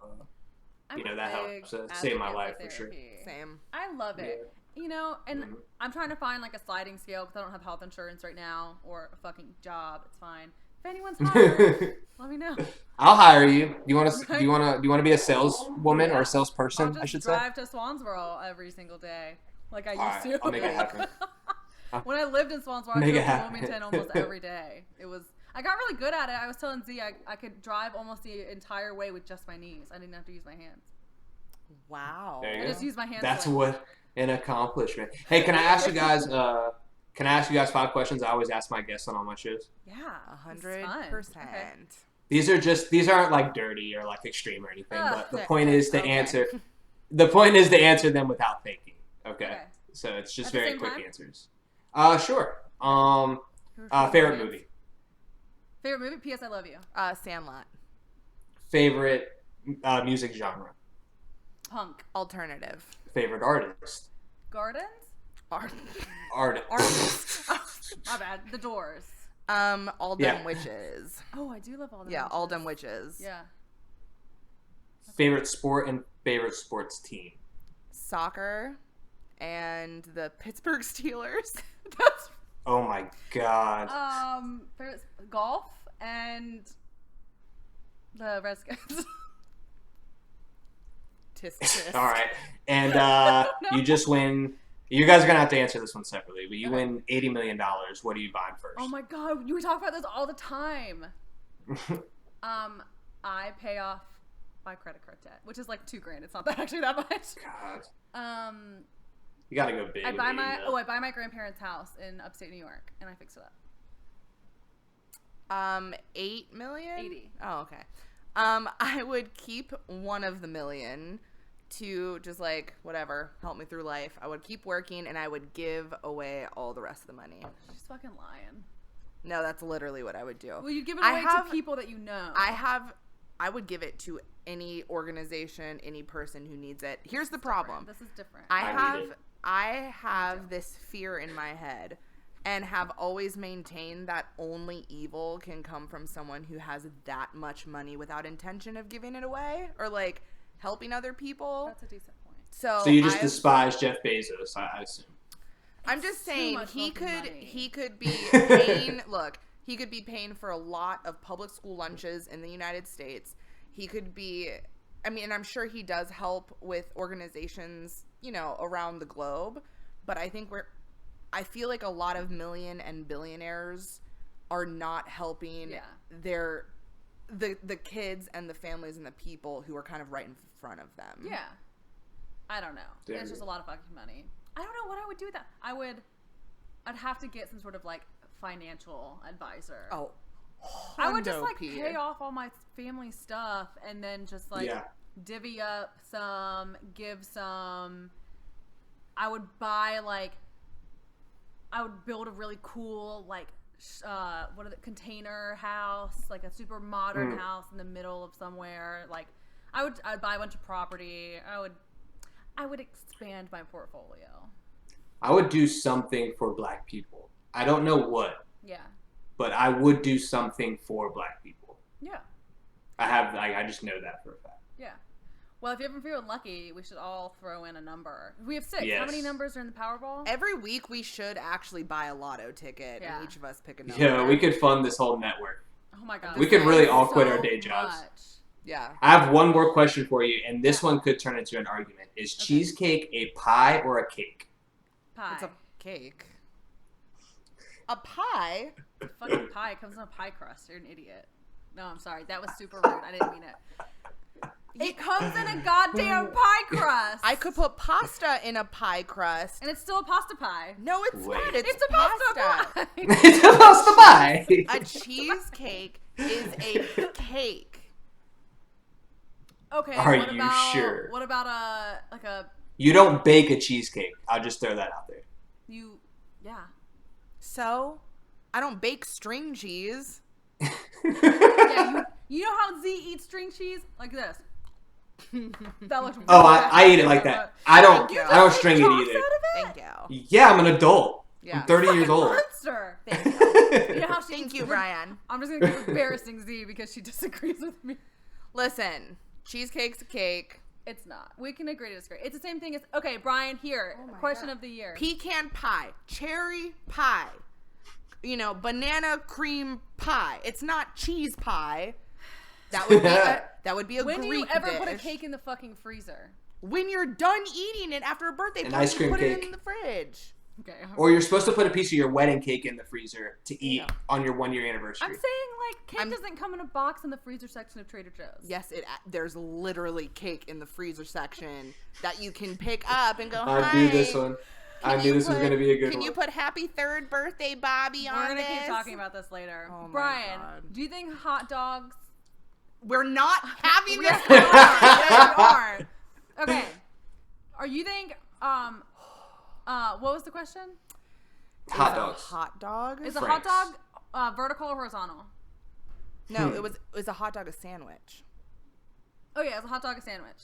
you know, that helps save my life for sure. Same. I love it. You know, and I'm trying to find, like, a sliding scale because I don't have health insurance right now or a fucking job. It's fine. If anyone's hiring, let me know. I'll hire you. Do you want to be a saleswoman or a salesperson? I should drive to Swansboro every single day, like I used to. I'll make it happen. When I lived in Swansboro, I drove to Wilmington almost every day. I got really good at it. I was telling Z I could drive almost the entire way with just my knees. I didn't have to use my hands. Wow. I just used my hands. That's what an accomplishment. Hey, can I ask you guys? Can I ask you guys 5 questions? I always ask my guests on all my shows. Yeah, 100%. Okay. These aren't, like, dirty or, like, extreme or anything. But the point is to answer. The point is to answer them without thinking. Okay. So it's just very quick answers. Sure. Favorite movie. Favorite movie? P.S. I love you. Sandlot. Favorite music genre. Punk. Alternative. Favorite artist. Gardens? Artist. My bad. The Doors. All Dumb Witches. Oh, I do love All Dumb Witches. Yeah, All Dumb Witches. Yeah. Favorite sport and favorite sports team. Soccer and the Pittsburgh Steelers. Oh my God. Favorite golf and the Redskins. Tisk. All right. And you just win. You guys are going to have to answer this one separately, but you win $80 million. What are you buying first? Oh my God. You talk about this all the time. I pay off my credit card debt, which is like $2,000. It's not actually that much. God. You got to go big. I buy my grandparents' house in upstate New York, and I fix it up. $8 million? 80. Oh, okay. I would keep one of the million to just, like, whatever, help me through life. I would keep working, and I would give away all the rest of the money. She's fucking lying. No, that's literally what I would do. Well, you give it away to people that you know. I would give it to any organization, any person who needs it. Here's the problem. This is different. I have this fear in my head and have always maintained that only evil can come from someone who has that much money without intention of giving it away or, like, helping other people. That's a decent point. So you just despise Jeff Bezos, I assume. I'm just saying he could be paying he could be paying for a lot of public school lunches in the United States. He could be, I mean, and I'm sure he does help with organizations, you know, around the globe, but I feel like a lot of million and billionaires are not helping the kids and the families and the people who are kind of right in front of them. Yeah. I don't know. It's just a lot of fucking money. I don't know what I would do with that. I'd have to get some sort of, like, financial advisor. Oh. I would just, like, pay off all my family stuff and then just, like, divvy up some, give some. I would buy, like, I would build a really cool, like, container house, like a super modern house in the middle of somewhere. Like, I'd buy a bunch of property. I would expand my portfolio. I would do something for Black people. I don't know what. Yeah. But I would do something for Black people. Yeah. I just know that for a fact. Yeah. Well, if you're ever feeling lucky, we should all throw in a number. We have 6. Yes. How many numbers are in the Powerball? Every week we should actually buy a lotto ticket and each of us pick a number. Yeah, we could fund this whole network. Oh my god. We could really all so quit our day jobs. much. Yeah. I have one more question for you, and this one could turn into an argument. Is cheesecake a pie or a cake? Pie. It's a cake. A pie? Fucking pie. It comes in a pie crust. You're an idiot. No, I'm sorry. That was super rude. I didn't mean it. It comes in a goddamn pie crust. I could put pasta in a pie crust. And it's still a pasta pie. No, it's Wait. not. It's a pasta pie. It's a pasta pie. A cheesecake is a cake. Okay. Are what you about, sure? What about a You don't bake a cheesecake. I'll just throw that out there. yeah. So, I don't bake string cheese. Yeah, you know how Z eats string cheese? Like this. That looks Oh, I eat it like that. I don't string it chunks either. out of Thank you. Yeah, I'm an adult. Yeah. I'm 30 years old. Monster. Thank you. You know how she Thank eats you, Brian. I'm just gonna keep embarrassing Z because she disagrees with me. Listen, cheesecake's a cake. It's not. We can agree to disagree. It's the same thing as okay, Brian. Here, question of the year: pecan pie, cherry pie, banana cream pie. It's not cheese pie. That would be a when Greek do you ever dish. put a cake in the fucking freezer? When you're done eating it after a birthday An party, ice cream you put cake. it in the fridge. Okay. Or you're supposed to put a piece of your wedding cake in the freezer to eat on your 1-year anniversary. I'm saying cake doesn't come in a box in the freezer section of Trader Joe's. Yes, there's literally cake in the freezer section that you can pick up and go, I hi. knew this one. I knew this was going to be a good one. Can you put happy 3rd birthday Bobby on We're gonna this? keep talking about this later. Oh my Brian, God. do you think hot dogs? We're not having this. Yes, we are. Yes, we are. Okay. Are you think what was the question? Hot dogs. Hot dog? Is a Franks. hot dog vertical or horizontal? No, it was a hot dog a sandwich. Oh yeah, it's a hot dog a sandwich.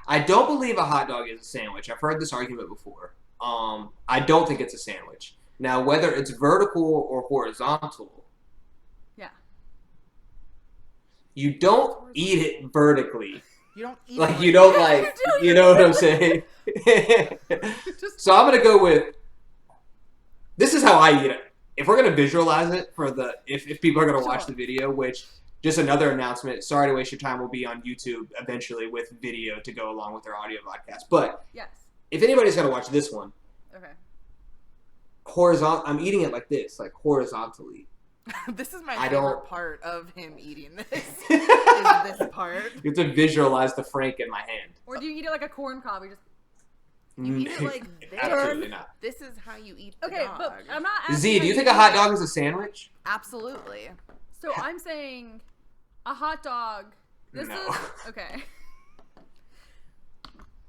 I don't believe a hot dog is a sandwich. I've heard this argument before. I don't think it's a sandwich. Now, whether it's vertical or horizontal, yeah, you don't eat it vertically. You don't eat Like, it you don't like, you know what I'm saying? So I'm going to go with, this is how I eat it. If we're going to visualize it for if people are going to watch the video, which, just another announcement, sorry to waste your time, will be on YouTube eventually with video to go along with our audio podcast. But yes, if anybody's going to watch this one, okay, I'm eating it like this, like horizontally. This is my I favorite don't- part of him eating this. Is this part. You have to visualize the Frank in my hand. or do you eat it like a corn cob? You just You eat it like this. Absolutely not. This is how you eat the okay, dog. but I'm not asking Z, how do you you think a eat hot it. dog is a sandwich? Absolutely. So I'm saying a hot dog. This No. is okay.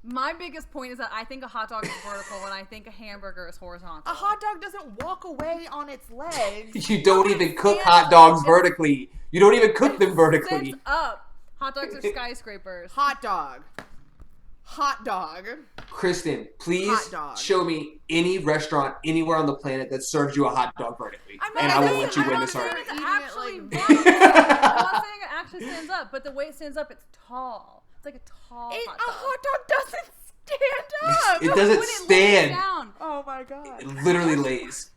My biggest point is that I think a hot dog is vertical and I think a hamburger is horizontal. A hot dog doesn't walk away on its legs. You don't even cook stand hot dogs up. vertically. You don't even cook them vertically. Sits up. Hot dogs are skyscrapers. Hot dog. Hot dog. Kristen, please Hot dog. show me any restaurant anywhere on the planet that serves you a hot dog vertically. I'm not And I will saying- let you I'm win not this saying argument. it's Eating it actually like- vertical. I'm not saying it actually stands up, but the way it stands up, it's tall. It's like a tall A hot dog. hot dog doesn't stand up. It doesn't When it lays stand. down, Oh my god. It literally lays.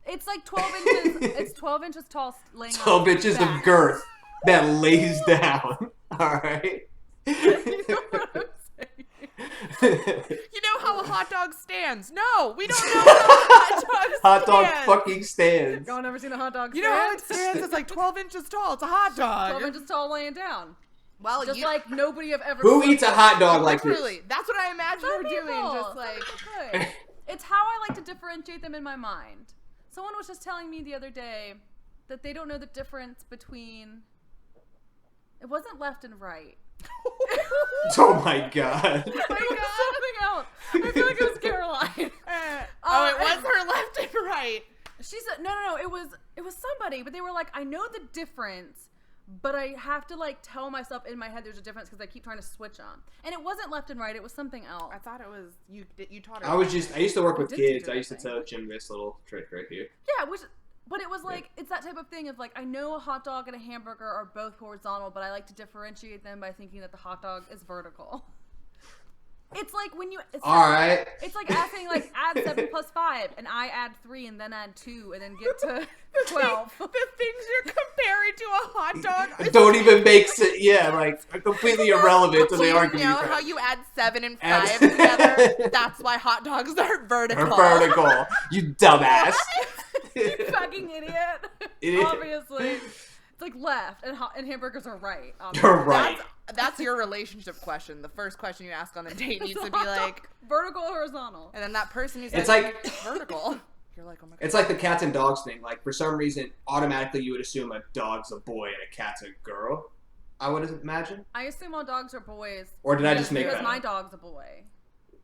it's like 12 inches. It's 12 inches tall, laying 12 on its inches of back. girth that lays down. Alright? You know what I'm saying? You know how a hot dog stands? No, we don't know how a hot dog Hot dog stands. fucking stands. Y'all never seen a hot dog You know how it stand? stands? It's like 12 inches tall. It's a hot dog. 12 inches tall, laying down. Well, Just you like nobody have ever. Who seen eats a hot dog like this? literally, that's what I imagine Some her doing. people. Just Some like people could. It's how I like to differentiate them in my mind. Someone was just telling me the other day that they don't know the difference between. It wasn't left and right. Oh my god. It was something else. I feel like it was Caroline. it was her left and right. She said, no, it was somebody, but they were like, I know the difference, but I have to like tell myself in my head there's a difference because I keep trying to switch them. And it wasn't left and right, it was something else. I thought it was, you taught her. I used to work with kids. I used to tell Jim this little trick right here. Yeah, but it was like, it's that type of thing of like, I know a hot dog and a hamburger are both horizontal, but I like to differentiate them by thinking that the hot dog is vertical. It's like when you... Alright. It's like asking, like, add 7 plus 5, and I add 3, and then add 2, and then get to 12. The things you're comparing to a hot dog don't even make sense. Yeah, like, completely irrelevant to the argument. You know how you add 7 and 5 together? That's why hot dogs are vertical. You dumbass. You fucking idiot. Obviously. It's like left, and hamburgers are right. Obviously. You're right. That's your relationship question. The first question you ask on the date needs to be like vertical or horizontal. And then that person who's like vertical. You're like, oh my god. It's like the cats and dogs thing. Like for some reason, automatically you would assume a dog's a boy and a cat's a girl. I would imagine. I assume all dogs are boys. Or did I just make that up? Because my up? dog's a boy.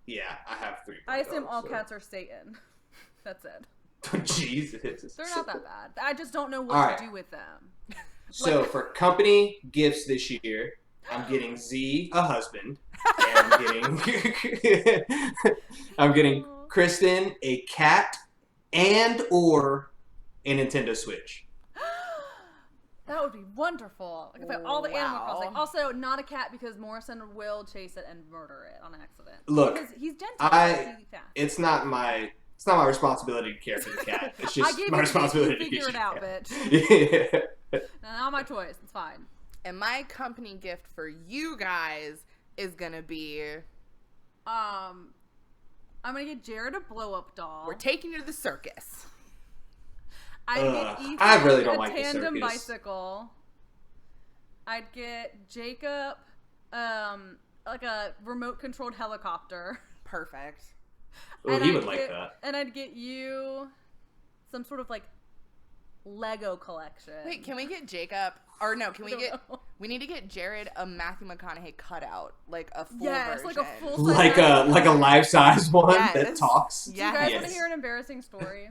Yeah, I have 3. I assume all cats are Satan. That's it. Jesus. They're not that bad. I just don't know what to do with them. So for company gifts this year, I'm getting Z a husband, and I'm getting Crystan a cat and or a Nintendo Switch. That would be wonderful. Like if I have all the Animal Crossing. Also, not a cat because Morrison will chase it and murder it on accident. Look, because he's gentle. It's not my responsibility to care for the cat. It's just my responsibility to figure it out, bitch. Yeah. Not my choice. It's fine. And my company gift for you guys is gonna be, I'm gonna get Jared a blow-up doll. We're taking you to the circus. I'd get Ethan I really don't like tandem the circus. bicycle. I'd get Jacob, like a remote-controlled helicopter. Perfect. Oh, he would like that. And I'd get you some sort of like Lego collection. Wait, can we get Jacob? Or no, we need to get Jared a Matthew McConaughey cutout, like a full version. Like a full like a life-size one that talks. Yes. Do you guys want to hear an embarrassing story?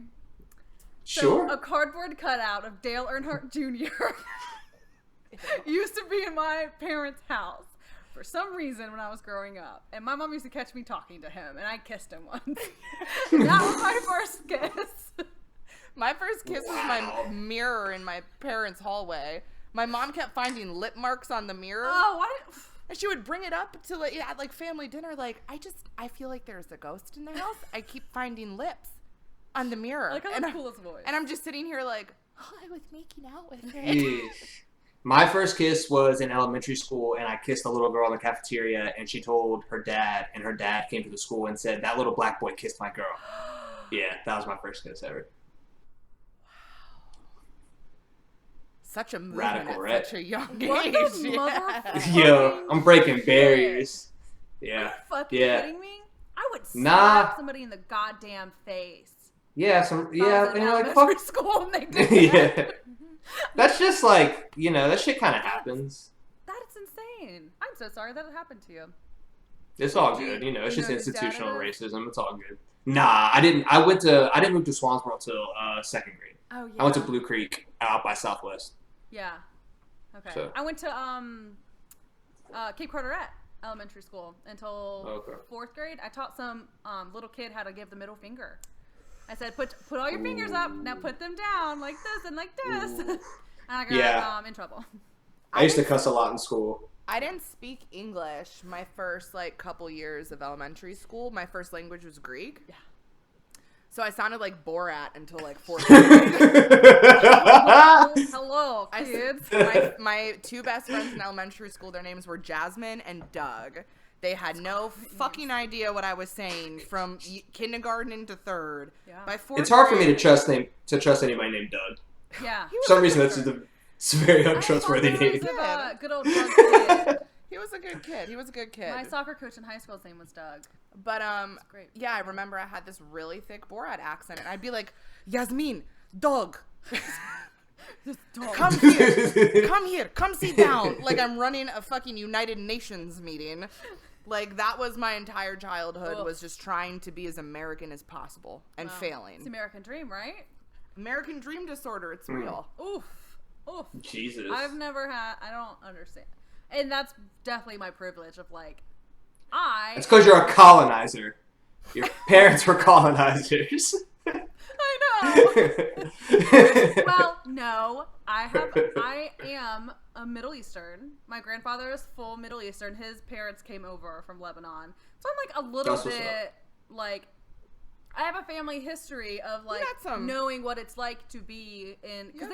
Sure. So, a cardboard cutout of Dale Earnhardt Jr. used to be in my parents' house for some reason when I was growing up. And my mom used to catch me talking to him, and I kissed him once. That was my first kiss. My first kiss was my mirror in my parents' hallway. My mom kept finding lip marks on the mirror. Oh, why? And she would bring it up to at like family dinner. Like, I feel like there's a ghost in the house. I keep finding lips on the mirror. Like the coolest voice. And I'm just sitting here like, oh, I was making out with her. Yeah. My first kiss was in elementary school, and I kissed a little girl in the cafeteria, and she told her dad, and her dad came to the school and said, that little black boy kissed my girl. Yeah, that was my first kiss ever. Such a movement radical, at right? such a young age. Yo, I'm breaking barriers. Yeah. Are you fucking kidding me? I would slap somebody in the goddamn face. Yeah, and you're like, fuck. School and they did yeah. That's just like, that shit kind of happens. That's insane. I'm so sorry that it happened to you. It's all good, it's just institutional racism. It's all good. Nah, I didn't move to Swansboro till 2nd grade. Oh yeah. I went to Blue Creek out by Southwest. Yeah. Okay. So. I went to Cape Carteret Elementary School until 4th grade. I taught some little kid how to give the middle finger. I said, put all your fingers up. Now put them down like this and like this. And I got in trouble. I used to cuss a lot in school. I didn't speak English my first couple years of elementary school. My first language was Greek. Yeah. So I sounded like Borat until 4th grade. Hello, kids. My 2 best friends in elementary school, their names were Jasmine and Doug. They had no fucking idea what I was saying from kindergarten into 3rd. Yeah. By 4th it's hard for me to trust anybody named Doug. Yeah. For some reason, that's just a very untrustworthy name. Good old Doug kid. He was a good kid. My soccer coach in high school's name was Doug. But great. Yeah, I remember I had this really thick Borat accent, and I'd be like, Yasmin, dog. Come here, come sit down. Like I'm running a fucking United Nations meeting. Like that was my entire childhood, was just trying to be as American as possible and failing. It's the American dream, right? American Dream Disorder. It's real. Oof. Jesus. I don't understand. And that's definitely my privilege of like, It's because you're a colonizer. Your parents were colonizers. I know. Well, no. I am a Middle Eastern. My grandfather is full Middle Eastern. His parents came over from Lebanon. So I'm like a little bit like, I have a family history of like knowing what it's like to be in, because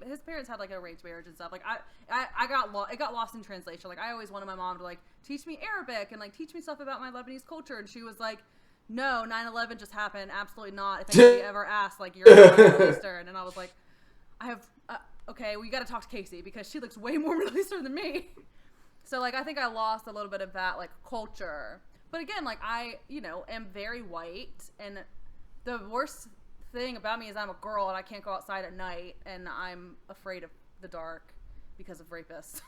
his parents had like arranged marriage and stuff. Like it got lost in translation. Like I always wanted my mom to like teach me Arabic and like teach me stuff about my Lebanese culture, and she was like, no, 9/11 just happened. Absolutely not. If anybody ever asked, like, you're Middle Eastern, and I was like, okay, we got to talk to Casey because she looks way more Middle Eastern than me. So like I think I lost a little bit of that like culture. But again, like I, am very white, and the worst thing about me is I'm a girl and I can't go outside at night, and I'm afraid of the dark because of rapists.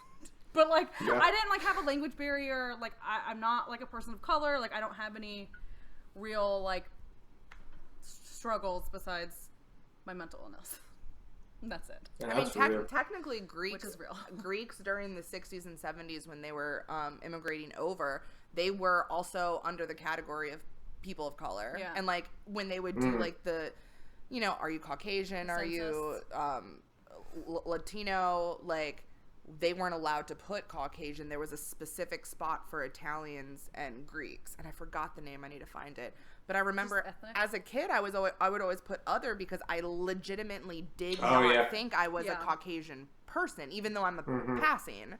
But like, I didn't like have a language barrier. Like I'm not like a person of color. Like I don't have any real like struggles besides my mental illness. And that's it. Yeah, I mean, technically Greeks, which is real. Greeks during the 60s and 70s when they were immigrating over, they were also under the category of people of color. Yeah. And like when they would do like the, are you Caucasian? Are you Latino? Like they weren't allowed to put Caucasian. There was a specific spot for Italians and Greeks, and I forgot the name. I need to find it. But I remember as a kid, I would always put other because I legitimately did not think I was a Caucasian person, even though I'm a passing.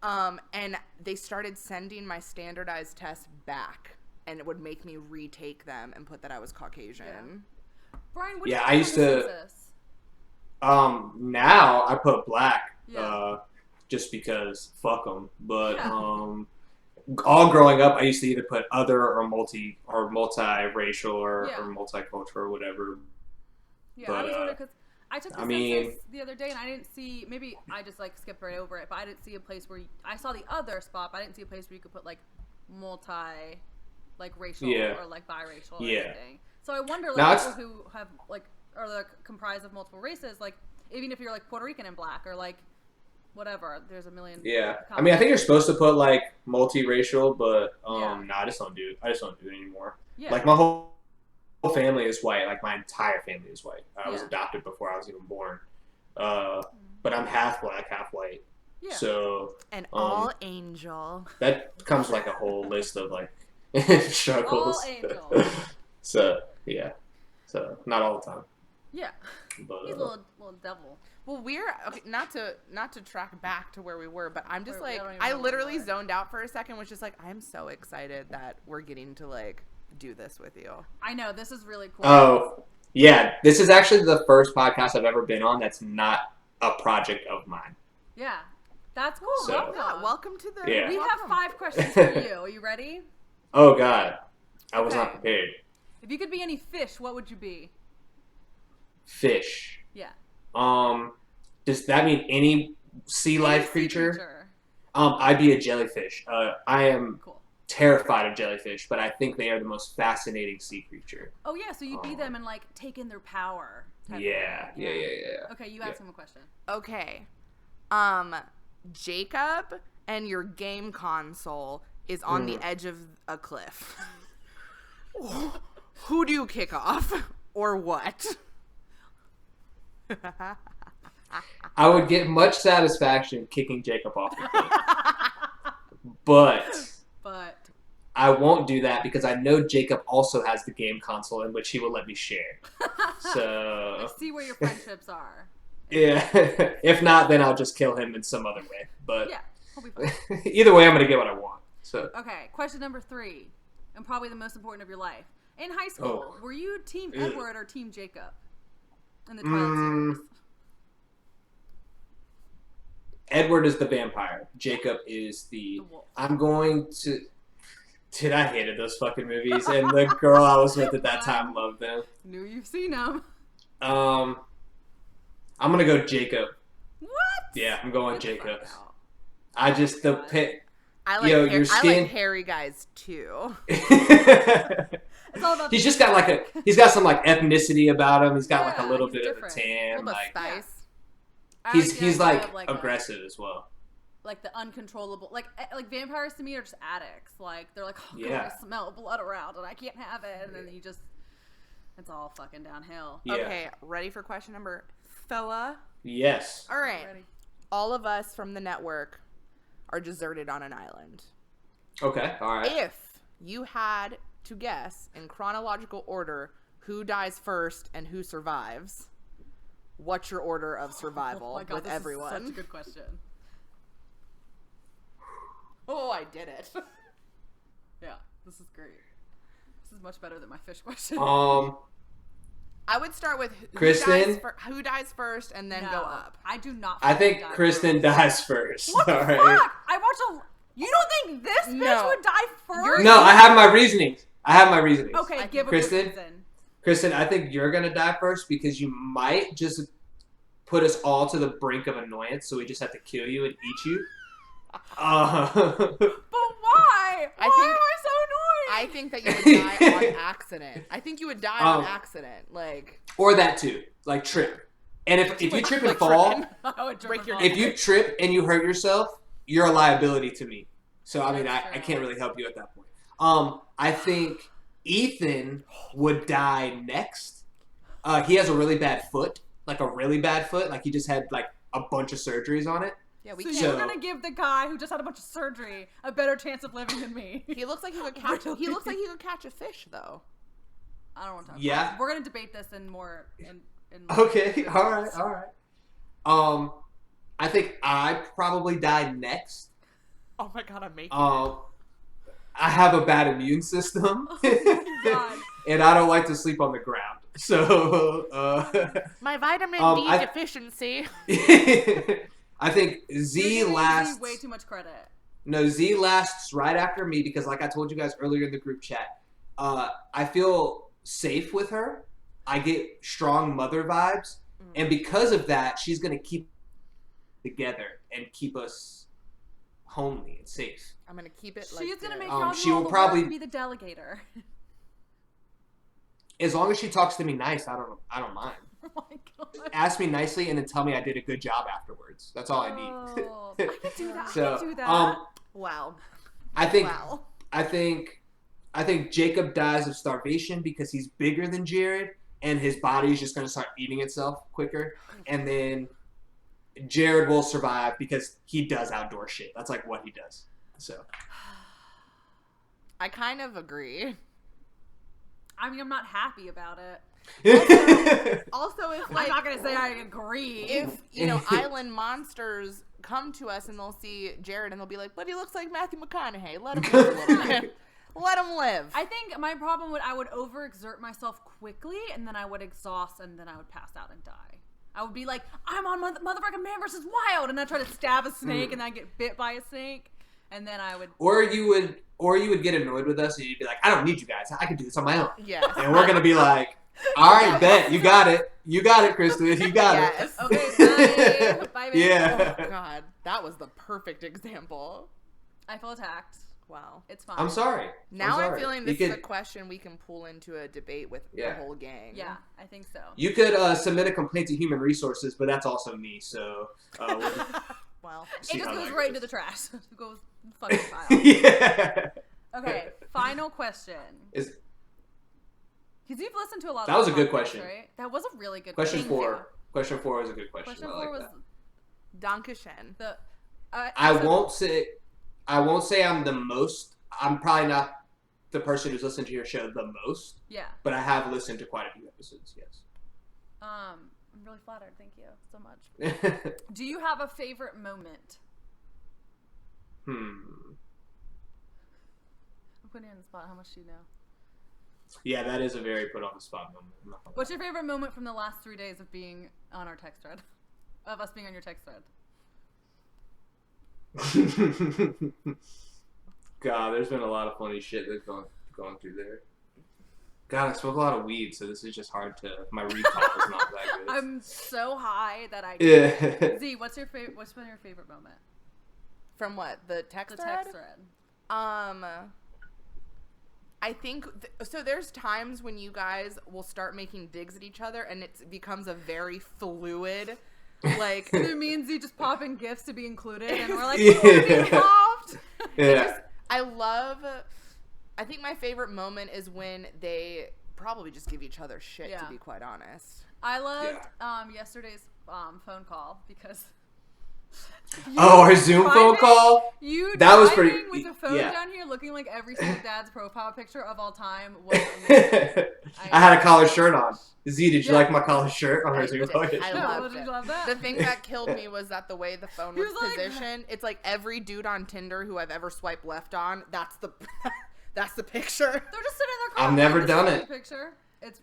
And they started sending my standardized tests back, and it would make me retake them and put that I was Caucasian. Yeah. Brian, what I used to. Now I put black, just because fuck them. But all growing up, I used to either put other or multiracial or multicultural or whatever. Yeah, but, I was wondering because I took the census the other day and I didn't see. Maybe I just like skipped right over it, but I didn't see a place where I saw the other spot, but I didn't see a place where you could put like racial or like biracial or anything. So I wonder, like people who have like are like comprised of multiple races, like even if you're like Puerto Rican and black or like whatever, there's a million. Yeah, I mean, I think you're supposed to put like multiracial, but I just don't do it. I just don't do it anymore. Yeah. Like my whole family is white. Like my entire family is white. I was adopted before I was even born. But I'm half black, half white. Yeah. So an all angel. That comes like a whole list of like struggles. All angel. So not all the time. Yeah. But, he's a little devil. Well, we're not to track back to where we were, but I'm just I literally zoned out for a second, was just like, I'm so excited that we're getting to like do this with you. I know, this is really cool. Oh, yeah. This is actually the first podcast I've ever been on that's not a project of mine. Yeah. That's cool. So, welcome to the... We have 5 questions for you. Are you ready? Oh, God. I was not prepared. If you could be any fish, what would you be? Fish. Yeah. Does that mean any sea life creature? I'd be a jellyfish. I am terrified of jellyfish, but I think they are the most fascinating sea creature. Oh yeah, so you'd be them and like take in their power. Yeah. Okay, you ask him a question. Okay. Jacob and your game console is on the edge of a cliff. Who do you kick off? Or what? I would get much satisfaction kicking Jacob off the cliff. But I won't do that because I know Jacob also has the game console in which he will let me share. So I see where your friendships are. Yeah. If not, then I'll just kill him in some other way. But yeah, he'll be fine. Either way, I'm going to get what I want. So okay, question number 3, and probably the most important of your life. In high school, were you Team Edward or Team Jacob in the Twilight series? Edward is the vampire. Jacob is the wolf. I'm going to... Dude, I hated those fucking movies, and the girl I was with at that time loved them. Knew you've seen them. I'm going to go Jacob. What? Yeah, I'm going Jacob. I like I like hairy guys too. It's all about he's just got he's got some like ethnicity about him. He's got like a little bit different. of a tan. A little like spice. He's like aggressive as well. Like the uncontrollable, like vampires to me are just addicts. Like they're like, oh god, I smell blood around and I can't have it, and then it's all fucking downhill. Yeah. Okay, ready for question number fella? Yes. All right. All of us from the network are deserted on an island. Okay. All right. If you had to guess in chronological order who dies first and who survives, what's your order of survival with everyone? Is such a good question. Oh, I did it. Yeah, this is great. This is much better than my fish question. I would start with Crystan. Who dies first and then go up. I do not. I think Crystan dies first. What the fuck? I watched You don't think this bitch would die first? No, I have my reasonings. Okay, give a reason. Crystan, I think you're gonna die first because you might just put us all to the brink of annoyance, so we just have to kill you and eat you. But why? Why am I so annoying? I think that you would die on accident. I think you would die on accident, or that too, like trip. And if you trip and fall, if you trip and you hurt yourself, you're a liability to me. So I mean, I can't really help you at that point. I think Ethan would die next. He has a really bad foot, like he just had like a bunch of surgeries on it. Yeah, you're gonna give the guy who just had a bunch of surgery a better chance of living than me. He looks like he would catch. He looks like he would catch a fish, though. I don't want to talk about it. We're gonna debate this in more. Okay. All right. I think I probably die next. Oh my god, I'm making it. I have a bad immune system. Oh my god. And I don't like to sleep on the ground. So my vitamin D deficiency. I think Z lasts. Way too much credit. No, Z lasts right after me because, like I told you guys earlier in the group chat, I feel safe with her. I get strong mother vibes, and because of that, she's gonna keep together and keep us homely and safe. I'm gonna keep it. She's gonna make y'all she will probably be the delegator. As long as she talks to me nice, I don't mind. Oh my god. Ask me nicely and then tell me I did a good job afterwards. That's all I need. I can do that. So, I can do that. Wow. I think Jacob dies of starvation because he's bigger than Jared and his body's just going to start eating itself quicker. And then Jared will survive because he does outdoor shit. That's like what he does. So I kind of agree. I mean, I'm not happy about it. Also, if I'm not gonna say I agree. If island monsters come to us and they'll see Jared and they'll be like, "But he looks like Matthew McConaughey. Let him live a little bit. Let him live." I think my problem I would overexert myself quickly, and then I would exhaust, and then I would pass out and die. I would be like, "I'm on motherfucking Man vs. Wild," and I try to stab a snake, and I get bit by a snake, and then I would. Or you would get annoyed with us, and you'd be like, "I don't need you guys. I can do this on my own." Yes. And we're gonna be like, "All right, bet you got it. You got it, Crystal. You got it." Okay, bye. Bye, baby. Yeah. Oh god, that was the perfect example. I feel attacked. Wow. It's fine. I'm sorry. I'm feeling this is a question we can pull into a debate with the whole gang. Yeah, I think so. You could submit a complaint to Human Resources, but that's also me, so... well, it just goes right into the trash. It goes fucking file. Yeah. Okay, final question. Because you've listened to a lot of That was a good question. Right? That was a really good question. Question 4. Question 4 was a good question. Question 4 was... Dankeschön. I won't say I'm the most. I'm probably not the person who's listened to your show the most. Yeah. But I have listened to quite a few episodes, yes. I'm really flattered. Thank you so much. Do you have a favorite moment? I'm putting you on the spot. How much do you know? Yeah, that is a very put on the spot moment. What's your favorite moment from the last 3 days of being on our text thread? Of us being on your text thread? God, there's been a lot of funny shit that's gone through there. God, I smoke a lot of weed, so this is just hard to. My recall is not that good. I'm so high that I. Z, what's been your favorite moment? From what? The text The thread? text thread. I think so. There's times when you guys will start making digs at each other, and it becomes a very fluid, like. And it means you just pop in gifts to be included, and we're like, Yeah. we're being involved. Yeah. I think my favorite moment is when they probably just give each other shit. To be quite honest, I loved yesterday's phone call because. Our Zoom phone call. That was pretty. With the phone down here, looking like every single dad's profile picture of all time. Was amazing. I had a collared shirt on. Z, did you like my collared shirt on our Zoom phone? I loved it. Love that? The thing that killed me was that the way the phone was positioned. It's like every dude on Tinder who I've ever swiped left on. That's the picture. They're just sitting in their car. I've never done it. Picture. It's.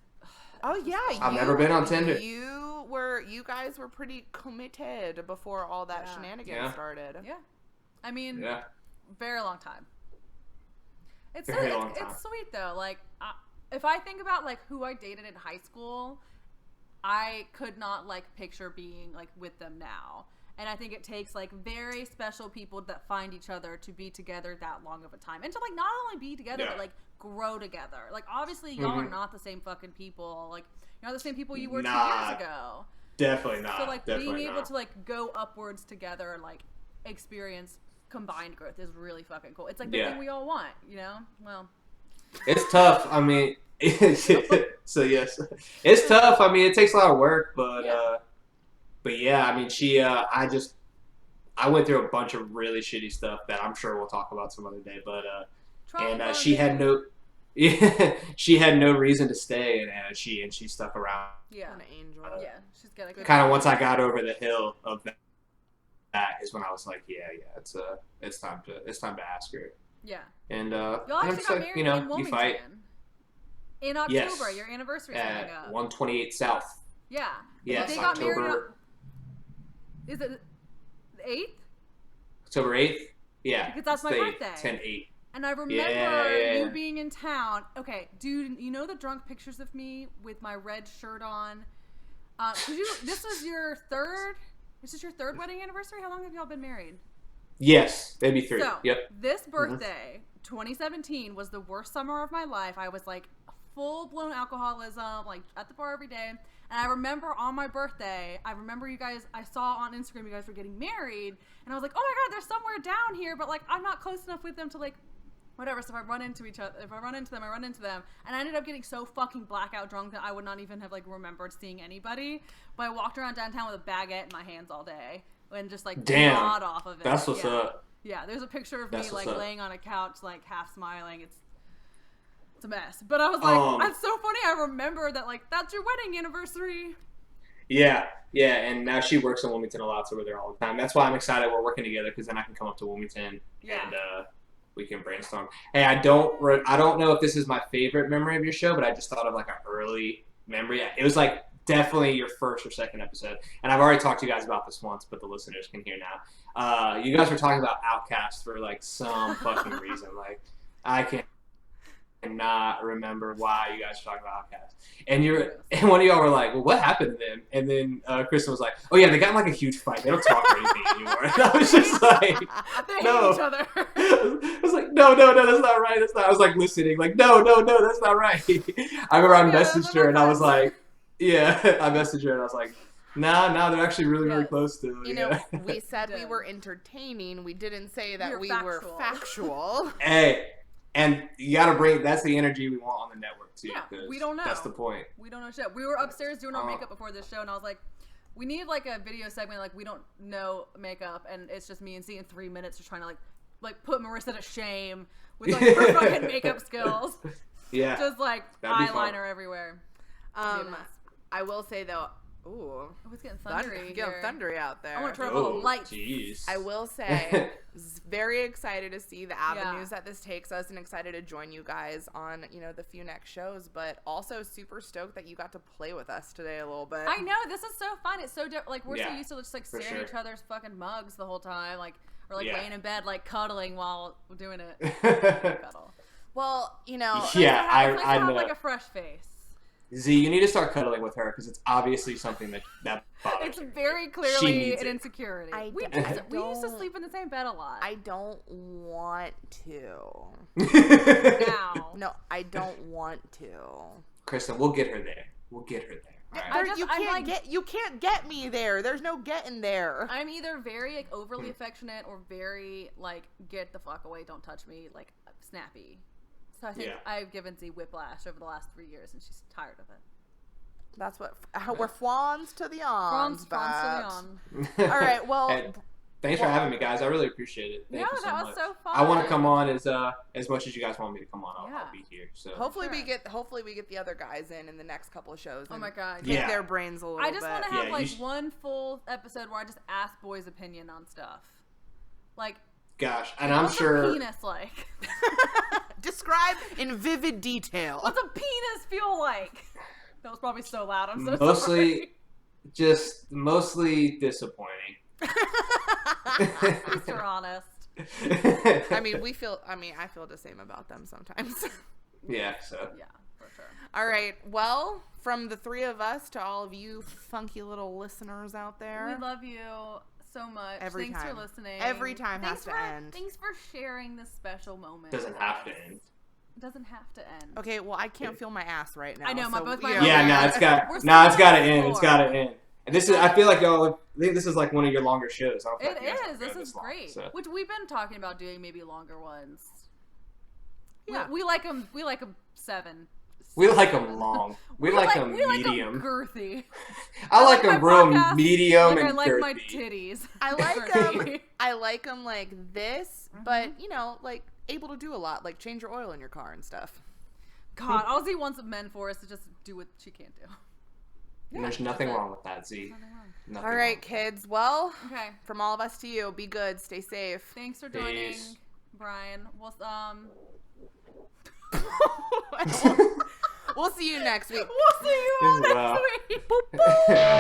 Oh yeah, I've never been on Tinder. You guys were pretty committed before all that shenanigans started. Yeah, I mean, very long time. It's sweet though. Like, if I think about like who I dated in high school, I could not like picture being like with them now. And I think it takes like very special people that find each other to be together that long of a time, and to like not only be together but like grow together. Like obviously y'all are not the same fucking people. Like you're not the same people you were 2 years ago. Definitely not. So like Definitely being able to like go upwards together and like experience combined growth is really fucking cool. It's like the thing we all want, you know? Well, it's tough. I mean, so yes, it's tough. I mean, it takes a lot of work, but yeah, I mean, I went through a bunch of really shitty stuff that I'm sure we'll talk about some other day, but she had no reason to stay, and she stuck around. Yeah, an angel. She's got a good. Kind of once I got over the hill of that is when I was like, it's time to ask her. Yeah. And y'all actually got married in Wilmington. You fight. In October, your anniversary is coming up. 128 South. Yeah. Yes, they got October. Married is it the 8th? October 8th? Yeah. Because that's my birthday. 10/8. And I remember you being in town. Okay, dude, you know the drunk pictures of me with my red shirt on? This was your third? Is this your third wedding anniversary? How long have y'all been married? Yes, maybe 3. So, yep. This birthday, 2017, was the worst summer of my life. I was like full-blown alcoholism, like at the bar every day. And I remember on my birthday, you guys, I saw on Instagram you guys were getting married. And I was like, oh my God, they're somewhere down here. But like, I'm not close enough with them to like, whatever. So if I run into them, I run into them. And I ended up getting so fucking blackout drunk that I would not even have like remembered seeing anybody. But I walked around downtown with a baguette in my hands all day. And just like gnawed off of it. That's what's up. Yeah, there's a picture of me like laying on a couch, like half smiling. It's a mess. But I was like, that's so funny. I remember that, like, that's your wedding anniversary. Yeah. And now she works in Wilmington a lot, so we're there all the time. That's why I'm excited we're working together, because then I can come up to Wilmington and we can brainstorm. Hey, I don't know if this is my favorite memory of your show, but I just thought of like an early memory. It was like definitely your first or second episode, and I've already talked to you guys about this once, but the listeners can hear now. You guys were talking about Outkast for like some fucking reason. Like I cannot remember why you guys were talking about Outkast, and one of y'all were like, "Well, what happened to them?" And then Crystal was like, "Oh yeah, they got in like a huge fight. They don't talk or anything anymore." And I was just like, they "No." hate each other. I was like, no, that's not right. That's not. I was like listening, like, no, that's not right. I remember I messaged her and I was like. Yeah, I messaged her and I was like, nah, they're actually really close to. You know, we said we were entertaining. We didn't say that we were factual. Hey, and you gotta that's the energy we want on the network too. Yeah, we don't know. That's the point. We don't know shit. We were upstairs doing our makeup before this show and I was like, we need like a video segment, like we don't know makeup and it's just me and Z in 3 minutes just trying to like put Marissa to shame with like her fucking makeup skills. Yeah. Just like eyeliner everywhere. I will say though, it's getting thundery. Thundery out there. I want to turn off the lights. Jeez. I will say, very excited to see the avenues that this takes us, and excited to join you guys on the few next shows. But also super stoked that you got to play with us today a little bit. I know, this is so fun. It's so different. Like we're so used to just like staring at each other's fucking mugs the whole time, like or like laying in bed like cuddling while we're doing it. Well, I I know. like a fresh face. Z, you need to start cuddling with her because it's obviously something that bothers It's her. very She clearly needs an it. insecurity. I We don't- used to sleep in the same bed a lot. I don't want to. Now. No, I don't want to. Kristen, we'll get her there. We'll get her there. All right. You can't get me there. There's no getting there. I'm either very like overly affectionate or very like get the fuck away, don't touch me, like snappy. So I think I've given Z whiplash over the last 3 years, and she's tired of it. That's what we're fawns to the on. Fawns to the on. All right. Well, Hey, thanks for having me, guys. I really appreciate it. Thank you so that much. was so fun. I want to come on as much as you guys want me to come on. I'll be here. So hopefully we get the other guys in the next couple of shows. Oh my god. Kick their brains a little bit. I just want to have one full episode where I just ask boys' opinion on stuff. Like, gosh, and I'm what's sure. a penis like? Describe in vivid detail. What's a penis feel like? That was probably so loud. I'm so mostly disappointing. At least you're honest. I mean, I feel the same about them sometimes. Yeah, so. Yeah, for sure. All right. Well, from the three of us to all of you funky little listeners out there. We love you so much. Thanks for listening. Every time has to end. Thanks for sharing this special moment. Doesn't have to end. It doesn't have to end. Okay, well, I can't feel my ass right now. I know, so, it's got to end. It's got to end. And this is, I feel like I think this is like one of your longer shows. It is. This is great. So. Which we've been talking about doing maybe longer ones. Yeah. We like them 7. We like them long. We like them medium. Like them girthy. I like them real medium like and I like girthy. my titties. I like them. I like them like this, but like able to do a lot, like change your oil in your car and stuff. God, all Z wants men for us to just do what she can't do. And there's nothing wrong with that, Z. All right, kids. Well, from all of us to you, be good, stay safe. Thanks for joining, Brian. We'll see you next week. We'll see you all next week. Boop, boop.